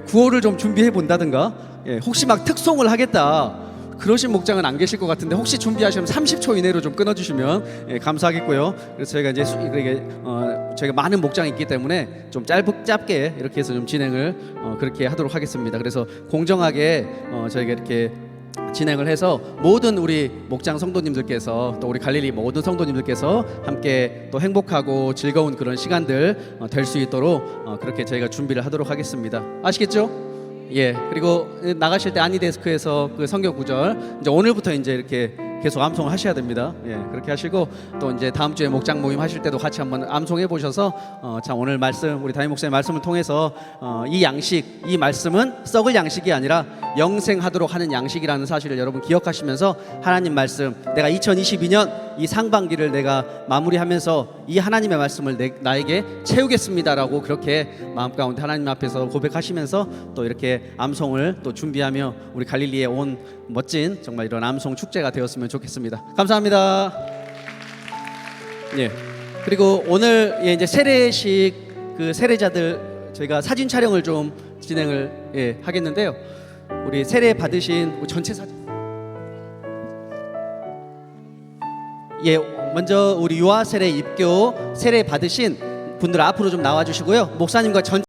구호를 좀 준비해 본다든가 혹시 막 특송을 하겠다 그러신 목장은 안 계실 것 같은데 혹시 준비하시면 30초 이내로 좀 끊어주시면 감사하겠고요. 그래서 저희가 이제 저희가 많은 목장이 있기 때문에 좀 짧게 이렇게 해서 좀 진행을 그렇게 하도록 하겠습니다. 그래서 공정하게 저희가 이렇게 진행을 해서 모든 우리 목장 성도님들께서 또 우리 갈릴리 모든 성도님들께서 함께 또 행복하고 즐거운 그런 시간들 될 수 있도록 그렇게 저희가 준비를 하도록 하겠습니다. 아시겠죠? 예. 그리고 나가실 때 안니 데스크에서 그 성경 구절 이제 오늘부터 이제 이렇게 계속 암송을 하셔야 됩니다. 예, 그렇게 하시고 또 이제 다음 주에 목장 모임 하실 때도 같이 한번 암송해 보셔서 참 오늘 말씀 우리 담임 목사님 말씀을 통해서 이 양식, 이 말씀은 썩을 양식이 아니라 영생하도록 하는 양식이라는 사실을 여러분 기억하시면서 하나님 말씀, 내가 2022년 이 상반기를 내가 마무리하면서 이 하나님의 말씀을 나에게 채우겠습니다라고 그렇게 마음 가운데 하나님 앞에서 고백하시면서 또 이렇게 암송을 또 준비하며 우리 갈릴리에 온 멋진 정말 이런 암송 축제가 되었으면 좋겠습니다. 감사합니다. 예. 그리고 오늘 이제 세례식 그 세례자들 저희가 사진 촬영을 좀 진행을 하겠는데요. 우리 세례 받으신 전체 사진. 예, 먼저 우리 유아 세례 입교 세례 받으신 분들 앞으로 좀 나와 주시고요. 목사님과 전